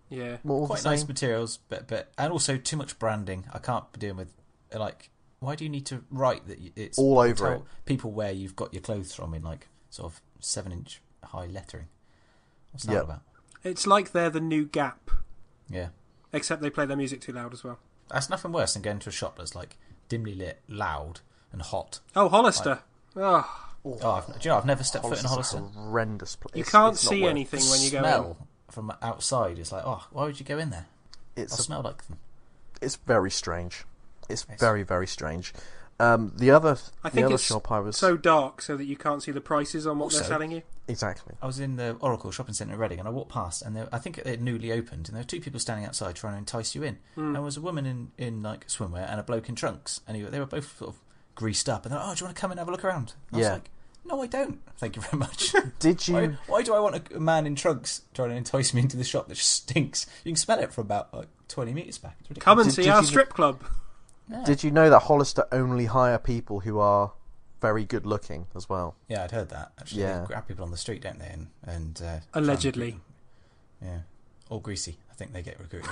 Yeah. Quite nice materials, but and also too much branding. I can't be dealing with like. Why do you need to write that it's all over it? People where you've got your clothes from in like sort of 7-inch high lettering. What's that about? It's like they're the new Gap. Yeah. Except they play their music too loud as well. That's nothing worse than going to a shop that's like dimly lit, loud, and hot. Oh, Hollister. Like, I've never stepped foot in a Hollister. Hollister's a horrendous place. You can't see anything when you go in. Smell from outside. It's like, why would you go in there? I smell like them. It's very strange. It's very, very strange. The other shop I was so dark so that you can't see the prices on what they're selling you. Exactly. I was in the Oracle Shopping Centre in Reading, and I walked past, and I think it had newly opened, and there were two people standing outside trying to entice you in. And there was a woman in like swimwear and a bloke in trunks, and they were both sort of greased up, and they're like, "Oh, do you want to come and have a look around?" I was like, "No, I don't. Thank you very much." Did you? Why do I want a man in trunks trying to entice me into the shop that just stinks? You can smell it from about like 20 metres back. Come and see our strip club. Yeah. Did you know that Hollister only hire people who are very good looking as well? Yeah, I'd heard that. Actually, Yeah. They grab people on the street, don't they? And allegedly. Yeah, all greasy. I think they get recruited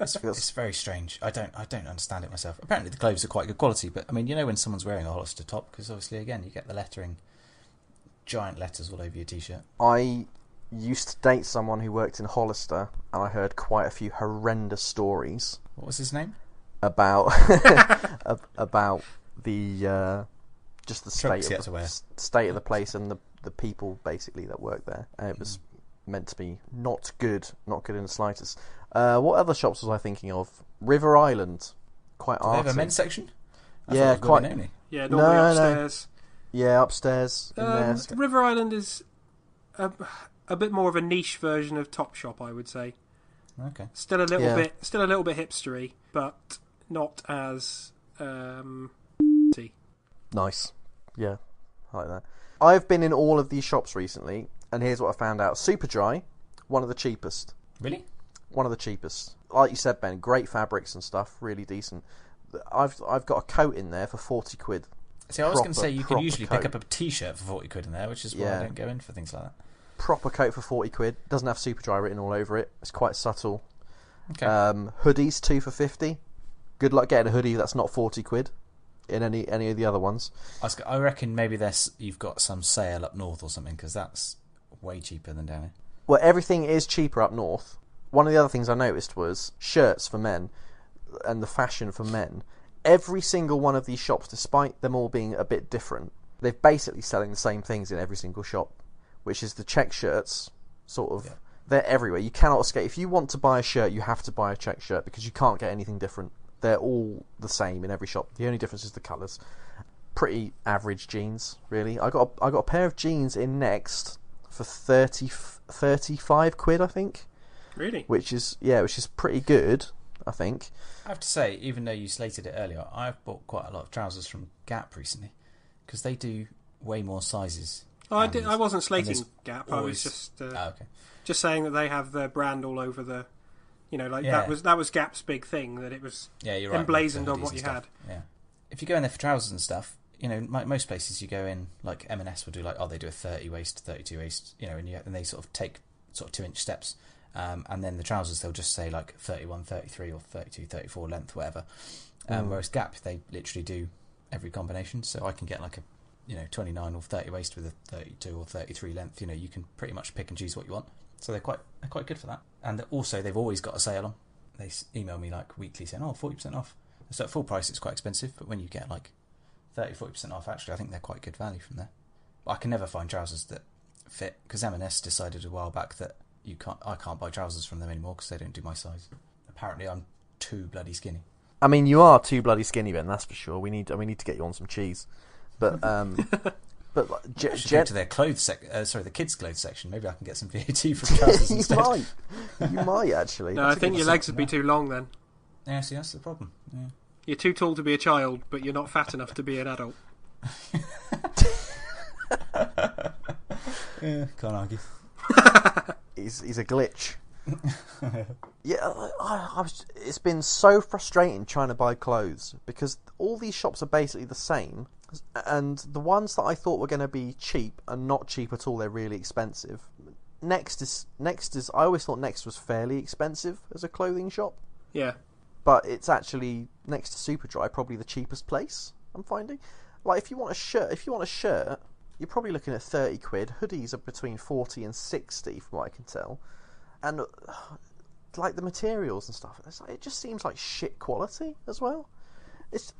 as well. It's very strange. I don't understand it myself. Apparently, the clothes are quite good quality, but I mean, when someone's wearing a Hollister top, because obviously, again, you get the lettering, giant letters all over your t-shirt. I used to date someone who worked in Hollister, and I heard quite a few horrendous stories. What was his name? About the just the state of the place and the people basically that work there, and it was meant to be not good in the slightest. What other shops was I thinking of? River Island, quite arty. They have a men's section. Yeah, quite. Yeah, normally upstairs. No. Yeah, upstairs. In there. River Island is a bit more of a niche version of Topshop, I would say. Okay. Still a little bit hipstery, but not as nice. Yeah, I like that. I've been in all of these shops recently, and here's what I found out. Superdry, one of the cheapest. Really? One of the cheapest. Like you said, Ben, great fabrics and stuff, really decent. I've got a coat in there for 40 quid. See, I was going to say you could usually pick up a t-shirt for 40 quid in there, which is why I don't go in for things like that. Proper coat for 40 quid. Doesn't have Superdry written all over it. It's quite subtle. Okay. Hoodies, 2 for 50. Good luck getting a hoodie that's not 40 quid in any of the other ones. I reckon maybe you've got some sale up north or something, because that's way cheaper than down here. Well, everything is cheaper up north. one of the other things I noticed was shirts for men and the fashion for men. Every single one of these shops, despite them all being a bit different, they're basically selling the same things in every single shop, which is the check shirts, sort of. Yeah. They're everywhere. You cannot escape. If you want to buy a shirt, you have to buy a check shirt because you can't get anything different. They're all the same in every shop. The only difference is the colours. Pretty average jeans, really. I got a pair of jeans in Next for 35 quid, I think. Really? Which is pretty good, I think. I have to say, even though you slated it earlier, I've bought quite a lot of trousers from Gap recently because they do way more sizes. Oh, I wasn't slating Gap. I was just just saying that they have their brand all over the, that was Gap's big thing, that it was you're right, emblazoned on what you had. Yeah. If you go in there for trousers and stuff, most places you go in, like M&S will do they do a 30 waist, 32 waist, and they sort of take 2-inch steps. And then the trousers, they'll just say 31, 33 or 32, 34 length, whatever. Whereas Gap, they literally do every combination. So I can get a 29 or 30 waist with a 32 or 33 length. You can pretty much pick and choose what you want. So they're quite good for that. And also, they've always got a sale on. They email me weekly saying, 40% off. So at full price, it's quite expensive. But when you get 30, 40% off, actually, I think they're quite good value from there. But I can never find trousers that fit because M&S decided a while back that I can't buy trousers from them anymore because they don't do my size. Apparently, I'm too bloody skinny. I mean, you are too bloody skinny, Ben. That's for sure. We need to get you on some cheese. But to their clothes the kids' clothes section. Maybe I can get some VAT from trousers instead. You might actually. No, I think your legs would be too long then. Yeah, see, that's the problem. Yeah. You're too tall to be a child, but you're not fat enough to be an adult. Yeah, can't argue. He's a glitch. Yeah, it's been so frustrating trying to buy clothes because all these shops are basically the same, and the ones that I thought were going to be cheap are not cheap at all. They're really expensive. Next is I always thought Next was fairly expensive as a clothing shop. Yeah, but it's actually next to Superdry probably the cheapest place. I'm finding, if you want a shirt, you're probably looking at 30 quid. Hoodies are between 40 and 60 from what I can tell. And the materials and stuff, it just seems like shit quality as well.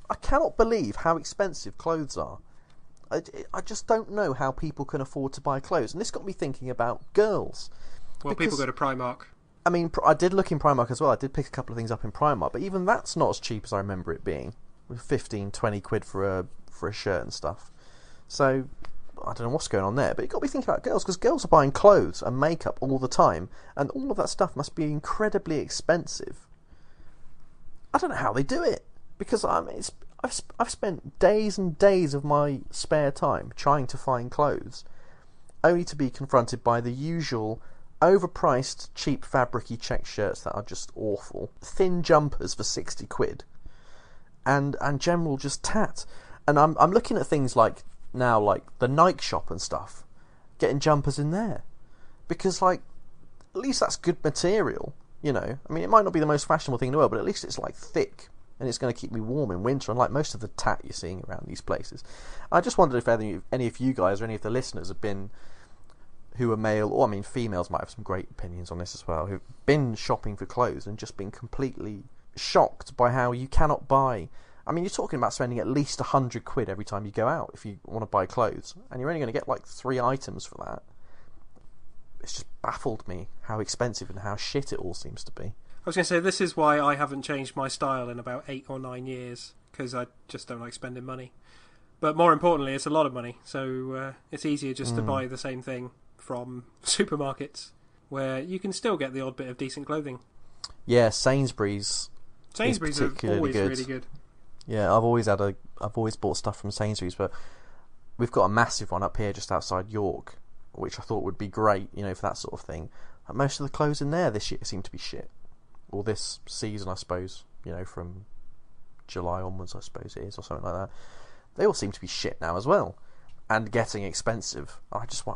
I cannot believe how expensive clothes are. I just don't know how people can afford to buy clothes. And this got me thinking about girls. Well, people go to Primark. I mean, I did look in Primark as well. I did pick a couple of things up in Primark. But even that's not as cheap as I remember it being. With 15, 20 quid for a shirt and stuff. So I don't know what's going on there, but it got me thinking about girls, because girls are buying clothes and makeup all the time, and all of that stuff must be incredibly expensive. I don't know how they do it, because I've spent days and days of my spare time trying to find clothes, only to be confronted by the usual overpriced, cheap fabricy check shirts that are just awful, thin jumpers for 60 quid, and general just tat. And I'm looking at things now, the Nike shop and stuff, getting jumpers in there, because at least that's good material, I mean, it might not be the most fashionable thing in the world, but at least it's thick and it's going to keep me warm in winter, unlike most of the tat you're seeing around these places. I just wondered if any of you guys or any of the listeners have been, who are male, or I mean females might have some great opinions on this as well, who've been shopping for clothes and just been completely shocked by how you cannot buy. I mean, you're talking about spending at least 100 quid every time you go out if you want to buy clothes, and you're only going to get 3 items for that. It's just baffled me how expensive and how shit it all seems to be. I was going to say, this is why I haven't changed my style in about 8 or 9 years, because I just don't like spending money. But more importantly, it's a lot of money, so it's easier just to buy the same thing from supermarkets, where you can still get the odd bit of decent clothing. Yeah, Sainsbury's are always good. really good. Yeah, I've always bought stuff from Sainsbury's, but we've got a massive one up here just outside York, which I thought would be great, for that sort of thing. And most of the clothes in there this year seem to be shit. Or this season, I suppose, from July onwards, I suppose it is, or something like that. They all seem to be shit now as well, and getting expensive. I just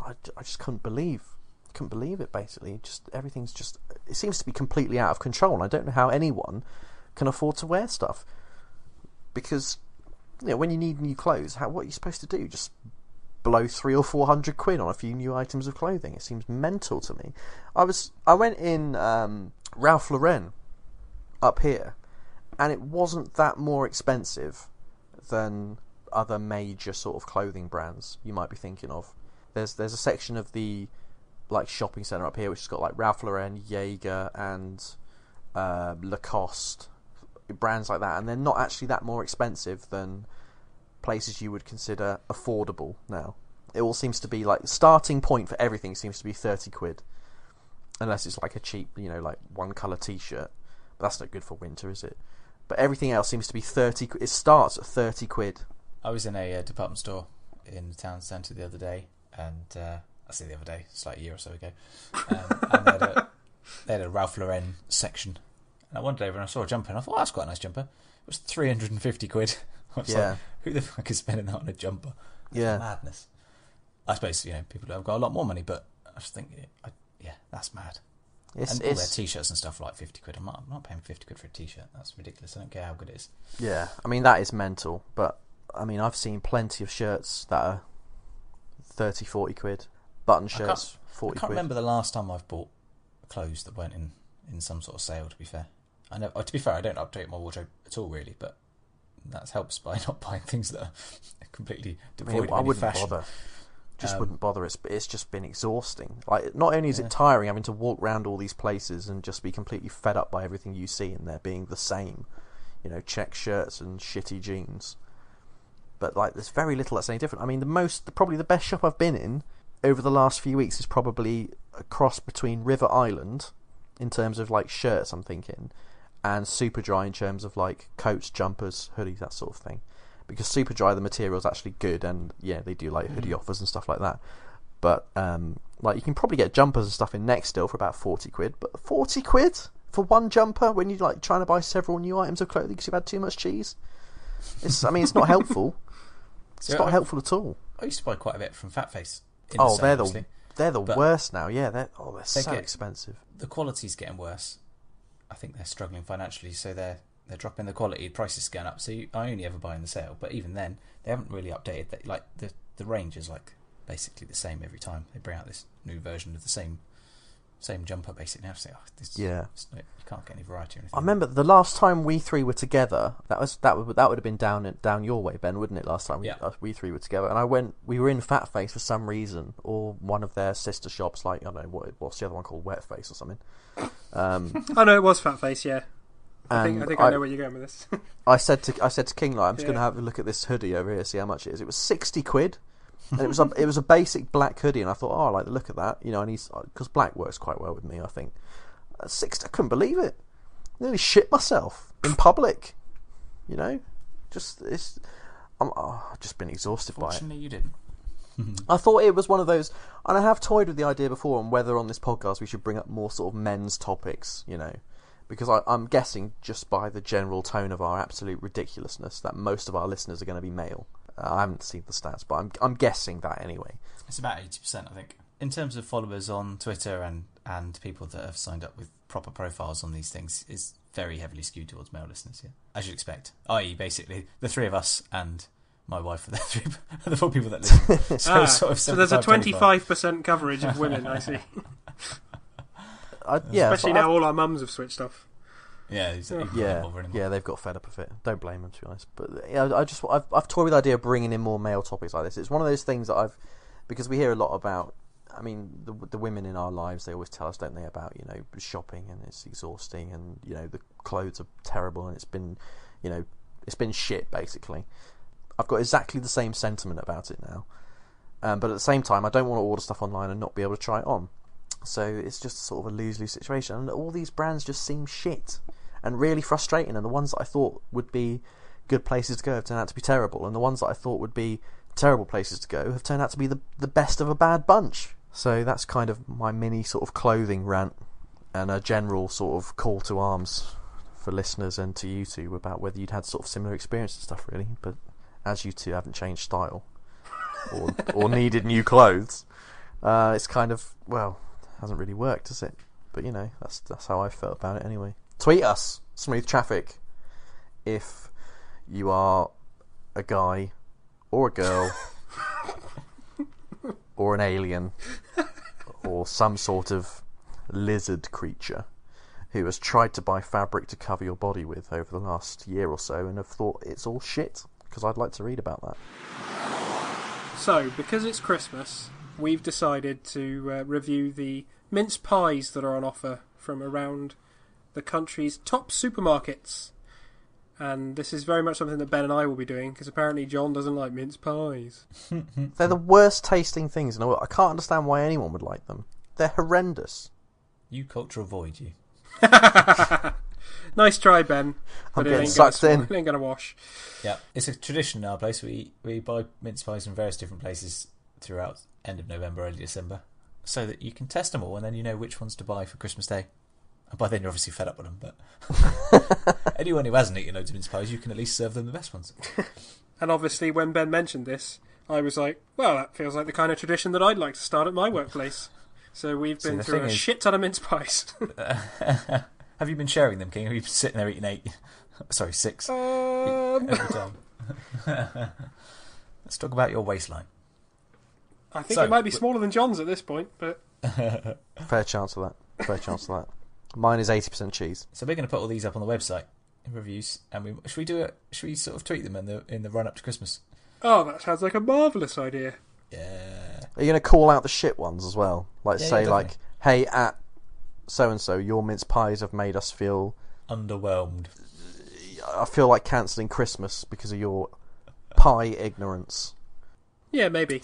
couldn't believe it. Basically, everything's it seems to be completely out of control. And I don't know how anyone can afford to wear stuff. Because, when you need new clothes, what are you supposed to do? Just blow 300 or 400 quid on a few new items of clothing? It seems mental to me. I went in Ralph Lauren up here, and it wasn't that more expensive than other major sort of clothing brands you might be thinking of. There's a section of the like shopping centre up here which has got like Ralph Lauren, Jaeger, and Lacoste, brands like that, and they're not actually that more expensive than places you would consider affordable now. It all seems to be like the starting point for everything seems to be 30 quid, unless it's like a cheap, like one colour t-shirt, but that's not good for winter, is it? But everything else seems to be 30. It starts at 30 quid. I was in a department store in the town centre the other day, and I say the other day, it's like a year or so ago, and they had a Ralph Lauren section, and I wandered over and I saw a jumper, and I thought, that's quite a nice jumper. It was 350 quid. I was like, who the fuck is spending that on a jumper? That's madness. I suppose people have got a lot more money, but I just think, that's mad. And all their t-shirts and stuff are like 50 quid. I'm not paying 50 quid for a t-shirt. That's ridiculous. I don't care how good it is. Yeah, I mean, that is mental. But, I mean, I've seen plenty of shirts that are 30, 40 quid. Button shirts, 40 quid. I can't remember the last time I've bought clothes that weren't in some sort of sale, to be fair. To be fair, I don't update my wardrobe at all, really, but that helps by not buying things that are completely devoid of any fashion. Bother. Wouldn't bother. It's just been exhausting. Like, not only is it tiring having to walk around all these places and just be completely fed up by everything you see in there being the same, check shirts and shitty jeans, but like there's very little that's any different. I mean, probably the best shop I've been in over the last few weeks is probably a cross between River Island in terms of like shirts, I'm thinking, and Superdry in terms of like coats, jumpers, hoodies, that sort of thing. Because Superdry, the material's actually good, and they do like hoodie offers and stuff like that. But like you can probably get jumpers and stuff in Nextdoor for about 40 quid. But 40 quid for one jumper when you're like trying to buy several new items of clothing because you've had too much cheese? It's not helpful. It's not helpful at all. I used to buy quite a bit from Fat Face. They're the worst now. Yeah, they're so expensive. The quality's getting worse. I think they're struggling financially, so they're dropping the quality, prices going up, so I only ever buy in the sale. But even then, they haven't really updated that. Like the range is like basically the same every time. They bring out this new version of the same jumper basically. Now you can't get any variety or anything. I remember the last time we three were together. That would have been down your way, Ben, wouldn't it? Last time we three were together, and we were in Fat Face for some reason, or one of their sister shops, like I don't know what's the other one called, Wet Face or something. I know it was Fat Face, yeah. I think I know where you're going with this. I said to King, like, I'm just going to have a look at this hoodie over here, see how much it is. It was 60 quid, and it was a basic black hoodie, and I thought, I like the look of that, and because black works quite well with me, I think. 60, I couldn't believe it. I nearly shit myself in public, I've just been exhausted by it. Fortunately, you didn't. I thought it was one of those, and I have toyed with the idea before on whether on this podcast we should bring up more sort of men's topics, because I'm guessing just by the general tone of our absolute ridiculousness that most of our listeners are going to be male. I haven't seen the stats, but I'm guessing that anyway. It's about 80%, I think. In terms of followers on Twitter and people that have signed up with proper profiles on these things, is very heavily skewed towards male listeners, as you'd expect. I.e., basically, the three of us and my wife are the four people that listen. So there's a 25% coverage of women, I see. Especially now all our mums have switched off. They've got fed up of it. Don't blame them, to be honest. But I've toyed with the idea of bringing in more male topics like this. It's one of those things that because we hear a lot about. I mean, the women in our lives, they always tell us, don't they, about shopping, and it's exhausting, and the clothes are terrible, and it's been shit basically. I've got exactly the same sentiment about it now, but at the same time, I don't want to order stuff online and not be able to try it on. So it's just sort of a lose-lose situation, and all these brands just seem shit and really frustrating, and the ones that I thought would be good places to go have turned out to be terrible, and the ones that I thought would be terrible places to go have turned out to be the best of a bad bunch. So that's kind of my mini sort of clothing rant and a general sort of call to arms for listeners and to you two about whether you'd had sort of similar experience and stuff, really. But as you two haven't changed style or needed new clothes, it's kind of, hasn't really worked, has it? But that's how I felt about it anyway. Tweet us, Smooth Traffic, if you are a guy or a girl or an alien or some sort of lizard creature who has tried to buy fabric to cover your body with over the last year or so and have thought it's all shit, because I'd like to read about that. So, because it's Christmas, we've decided to review the mince pies that are on offer from around the country's top supermarkets. And this is very much something that Ben and I will be doing, because apparently John doesn't like mince pies. They're the worst tasting things in the world. I can't understand why anyone would like them. They're horrendous. You culture avoid you. Nice try, Ben. I'm But it getting ain't sucked gonna, in. It ain't going to wash. Yeah, it's a tradition in our place. We buy mince pies from various different places throughout end of November, early December, so that you can test them all and then you know which ones to buy for Christmas Day. And by then you're obviously fed up with them, but anyone who hasn't eaten loads of mince pies, you can at least serve them the best ones. And obviously, when Ben mentioned this, I was like, well, that feels like the kind of tradition that I'd like to start at my workplace. So we've been through a shit ton of mince pies. Have you been sharing them, King? Or have you been sitting there eating 8? Sorry, 6 every time? Let's talk about your waistline. I think it might be smaller than John's at this point, but Fair chance of that. Mine is 80% cheese. So we're going to put all these up on the website in reviews, and should we sort of tweet them in the run up to Christmas? oh, that sounds like a marvellous idea. Yeah. Are you going to call out the shit ones as well? Like, Yeah, say, yeah, like, hey, at so-and-so, your mince pies have made us feel... Underwhelmed. I feel like cancelling Christmas because of your pie ignorance. Yeah, maybe.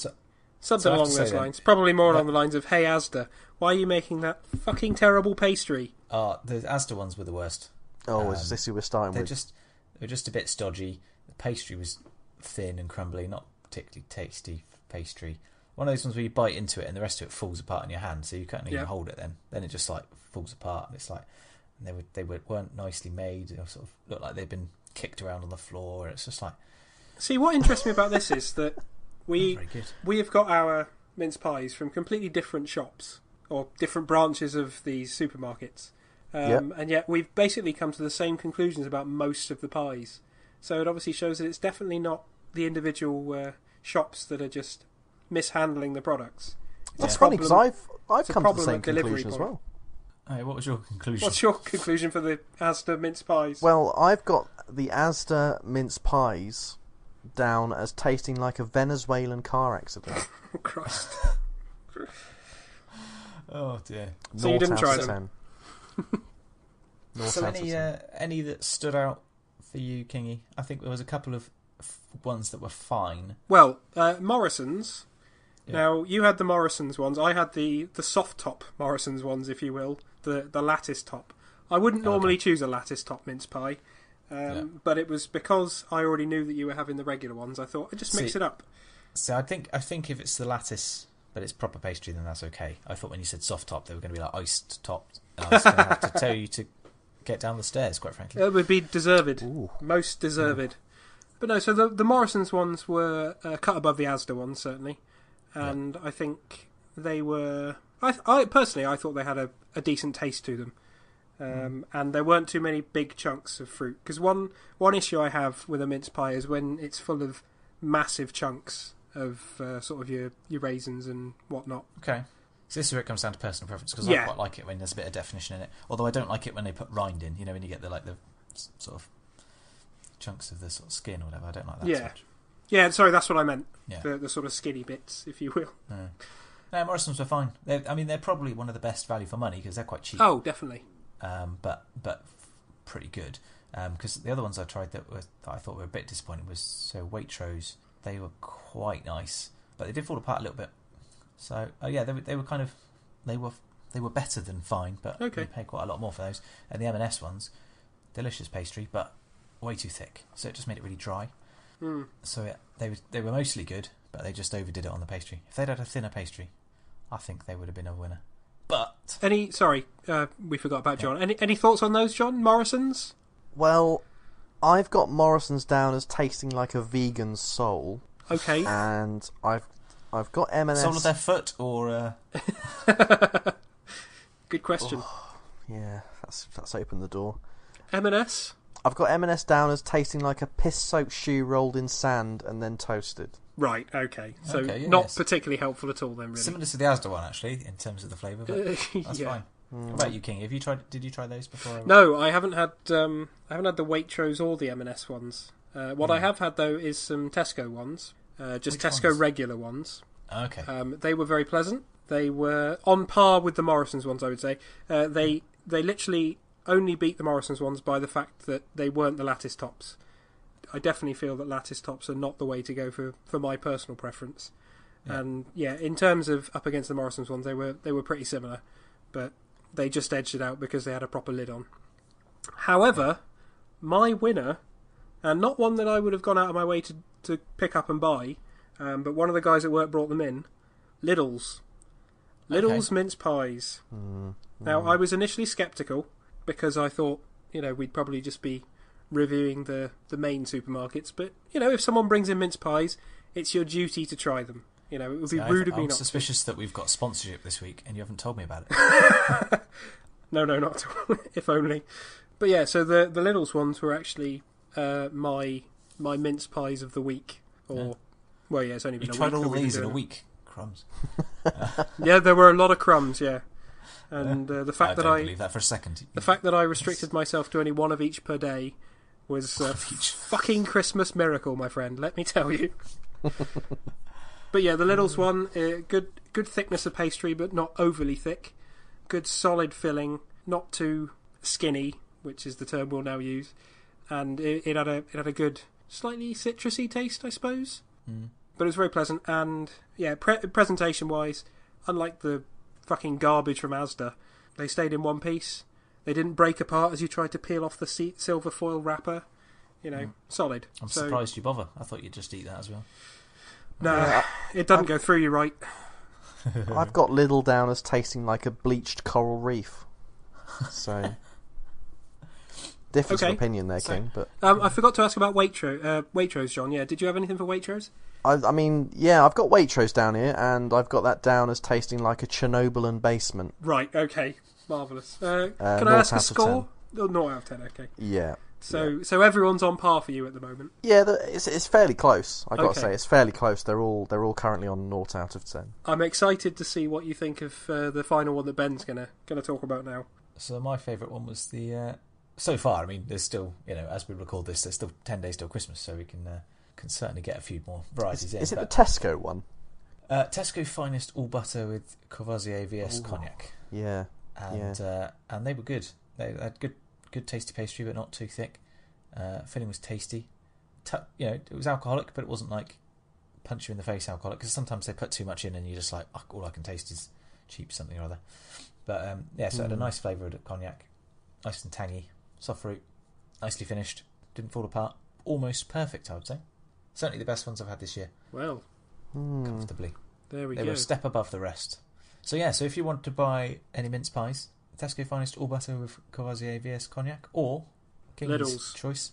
Something so I have along to those say lines. Probably more that- along the lines of, hey, Asda, why are you making that fucking terrible pastry? The Asda ones were the worst. Oh, is this who we're starting They with? were just a bit stodgy. The pastry was thin and crumbly, not particularly tasty pastry. One of those ones where you bite into it and the rest of it falls apart in your hand, so you can't even hold it. Then it just like falls apart. And it's like weren't nicely made. They sort of looked like they'd been kicked around on the floor. It's just like, See, what interests me about this is that we very good. have got our mince pies from completely different shops or different branches of these supermarkets. And yet we've basically come to the same conclusions about most of the pies. So it obviously shows that it's definitely not the individual shops that are just mishandling the products. That's funny, because I've come to the same conclusion as well. Hey, what was your conclusion? What's your conclusion for the Asda mince pies? Well, I've got the Asda mince pies down as tasting like a Venezuelan car accident. Oh, Christ. Oh dear. So you didn't try 10. So any that stood out for you, Kingy? I think there was a couple of ones that were fine. Well, Morrison's. Yeah. Now, you had the Morrison's ones. I had the soft top Morrison's ones, if you will. The lattice top. I wouldn't normally choose a lattice top mince pie. But it was because I already knew that you were having the regular ones. I thought I'd just mix it up. So I think if it's the lattice, but it's proper pastry, then that's okay. I thought when you said soft top, they were going to be like iced topped. And I was going to have to tell you to get down the stairs, quite frankly. It would be deserved. Ooh. Most deserved. But no, so the Morrison's ones were cut above the Asda ones, certainly. And I think they were... I personally, I thought they had a decent taste to them. And there weren't too many big chunks of fruit. Because one issue I have with a mince pie is when it's full of massive chunks of sort of your raisins and whatnot. Okay. So this is where it comes down to personal preference, because I quite like it when there's a bit of definition in it. Although I don't like it when they put rind in. You know, when you get the sort of chunks of the sort of skin or whatever. I don't like that so much. Yeah, sorry, that's what I meant. Yeah. The sort of skinny bits, if you will. No, Morrison's were fine. They're probably one of the best value for money because they're quite cheap. Oh, definitely. But pretty good. Because the other ones I tried that I thought were a bit disappointing was Waitrose. They were quite nice, but they did fall apart a little bit. So they were kind of they were better than fine, but we paid quite a lot more for those. And the M&S ones, delicious pastry, but way too thick, so it just made it really dry. So they were mostly good, but they just overdid it on the pastry. If they'd had a thinner pastry, I think they would have been a winner. But we forgot about John. Any thoughts on those, John? Morrison's? Well, I've got Morrison's down as tasting like a vegan soul. Okay. And I've got M&S. Soul of their foot, or Good question. Oh, yeah, that's opened the door. M&S? I've got M&S down as tasting like a piss-soaked shoe rolled in sand and then toasted. Right, okay. So Okay, not yes. particularly helpful at all then, really. similar to the Asda one, actually, in terms of the flavour, but that's fine. What about you, King? Have you tried? Did you try those before? No, I haven't had. I haven't had the Waitrose or the M&S ones. What I have had though is some Tesco ones, just Which Tesco ones? regular ones. Okay. They were very pleasant. They were on par with the Morrison's ones, I would say. They literally only beat the Morrison's ones by the fact that they weren't the lattice tops. I definitely feel that lattice tops are not the way to go for my personal preference. Yeah. And yeah, in terms of up against the Morrison's ones, they were pretty similar, but they just edged it out because they had a proper lid on. However, my winner, and not one that I would have gone out of my way to pick up and buy, but one of the guys at work brought them in, Lidl's mince pies. Now, I was initially sceptical because I thought, we'd probably just be reviewing the main supermarkets, but, if someone brings in mince pies, it's your duty to try them. It would be rude of me not to. I'm suspicious that we've got sponsorship this week and you haven't told me about it. No, not at all. If only. But yeah, so the Lidl's ones were actually my mince pies of the week. Well, yeah, it's only been a week. You tried all these in a week. Crumbs. Yeah, there were a lot of crumbs, yeah. And the fact that I believe that for a second. The fact that I restricted myself to only one of each per day was a fucking Christmas miracle, my friend, let me tell you. But yeah, the Lidl's one, good thickness of pastry, but not overly thick. Good solid filling, not too skinny, which is the term we'll now use. And it had a good, slightly citrusy taste, I suppose. But it was very pleasant. And yeah, presentation-wise, unlike the fucking garbage from Asda, they stayed in one piece. They didn't break apart as you tried to peel off the silver foil wrapper. Solid. I'm surprised you bother. I thought you'd just eat that as well. No, it doesn't go through you right. I've got Lidl down as tasting like a bleached coral reef. So, difference of opinion there, King. But I forgot to ask about Waitrose, John. Yeah, did you have anything for Waitrose? I mean, yeah, I've got Waitrose down here, and I've got that down as tasting like a Chernobyl basement. Right, okay. Marvellous. Can I ask a score? Oh, 0 out of 10, okay. Yeah. So everyone's on par for you at the moment? Yeah, it's fairly close. I've got to say, it's fairly close. They're all currently on 0 out of 10. I'm excited to see what you think of the final one that Ben's gonna talk about now. So my favourite one was the... so far, I mean, there's still, as we record this, there's still 10 days till Christmas, so we can certainly get a few more varieties in. Is it the Tesco one? Tesco Finest All Butter with Courvoisier VS Cognac. Yeah. And they were good. They had good tasty pastry, but not too thick. Filling was tasty. It was alcoholic, but it wasn't like punch you in the face alcoholic, because sometimes they put too much in and you're just like, all I can taste is cheap something or other. But so it had a nice flavour of cognac, nice and tangy, soft fruit, nicely finished, didn't fall apart, almost perfect, I would say. Certainly the best ones I've had this year. Well, comfortably. There we go. They were a step above the rest. So yeah, so if you want to buy any mince pies, Tesco Finest All Butter with Courvoisier VS Cognac, or King's Lidl's choice,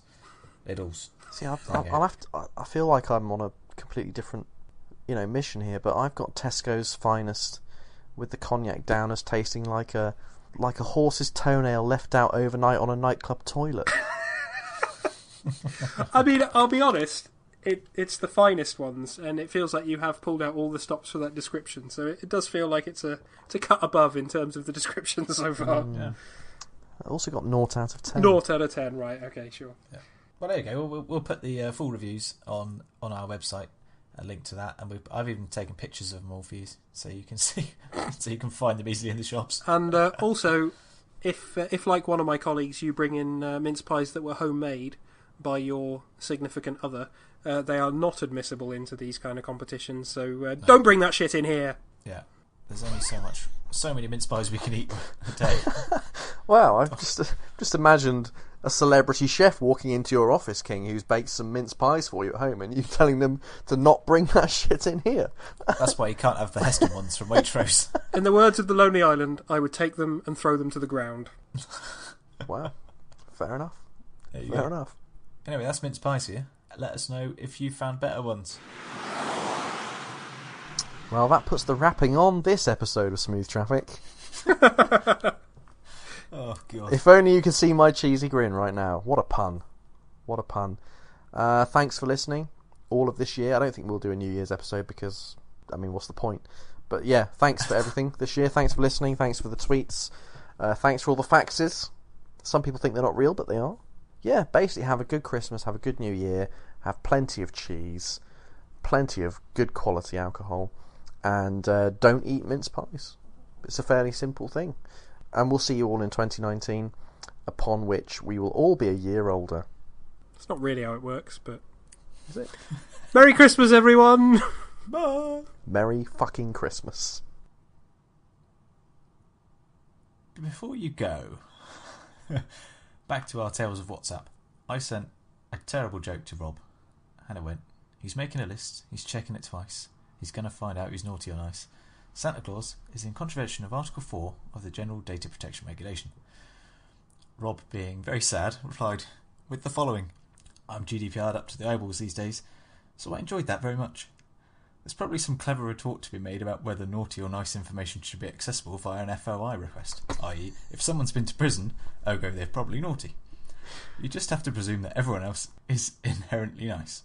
Lidl's. See, I'll have to. I feel like I'm on a completely different, mission here. But I've got Tesco's Finest with the cognac down as tasting like a horse's toenail left out overnight on a nightclub toilet. I mean, I'll be honest. It's the finest ones, and it feels like you have pulled out all the stops for that description. So it does feel like it's a cut above in terms of the description so far. Yeah. I also got 0 out of 10. 0 out of 10, right? Okay, sure. Yeah. Well, there you go. We'll put the full reviews on our website, a link to that, and I've even taken pictures of them all for you, so you can see, so you can find them easily in the shops. And also, if like one of my colleagues, you bring in mince pies that were homemade by your significant other, they are not admissible into these kind of competitions. So don't bring that shit in here. Yeah, there's only so many mince pies we can eat a day. Wow, I've just imagined a celebrity chef walking into your office, King, who's baked some mince pies for you at home, and you telling them to not bring that shit in here. That's why you can't have the Heston ones from Waitrose. In the words of the Lonely Island, I would take them and throw them to the ground. Wow, fair enough. Fair enough. Anyway, that's mince pies here. Let us know if you found better ones. Well, that puts the wrapping on this episode of Smooth Traffic. Oh, God. If only you could see my cheesy grin right now. What a pun. What a pun. Thanks for listening all of this year. I don't think we'll do a New Year's episode because, what's the point? But yeah, thanks for everything this year. Thanks for listening. Thanks for the tweets. Thanks for all the faxes. Some people think they're not real, but they are. Yeah, basically have a good Christmas, have a good New Year, have plenty of cheese, plenty of good quality alcohol, and don't eat mince pies. It's a fairly simple thing. And we'll see you all in 2019, upon which we will all be a year older. That's not really how it works, but... Is it? Merry Christmas, everyone! Bye! Merry fucking Christmas. Before you go, back to our tales of WhatsApp. I sent a terrible joke to Rob, and it went, he's making a list, he's checking it twice, he's going to find out who's naughty or nice. Santa Claus is in contravention of Article 4 of the General Data Protection Regulation. Rob, being very sad, replied with the following: I'm GDPR'd up to the eyeballs these days, so I enjoyed that very much. There's probably some clever retort to be made about whether naughty or nice information should be accessible via an FOI request, i.e. if someone's been to prison, ergo they're probably naughty. You just have to presume that everyone else is inherently nice.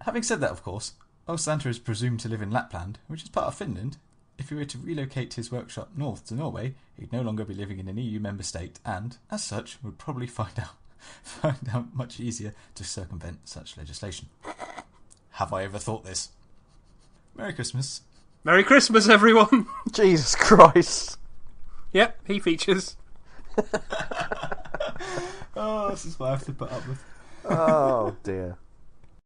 Having said that, of course, while Santa is presumed to live in Lapland, which is part of Finland, if he were to relocate his workshop north to Norway, he'd no longer be living in an EU member state and, as such, would probably find out much easier to circumvent such legislation. Have I ever thought this? Merry Christmas. Merry Christmas, everyone! Jesus Christ. Yep, he features. Oh, this is what I have to put up with. Oh, dear.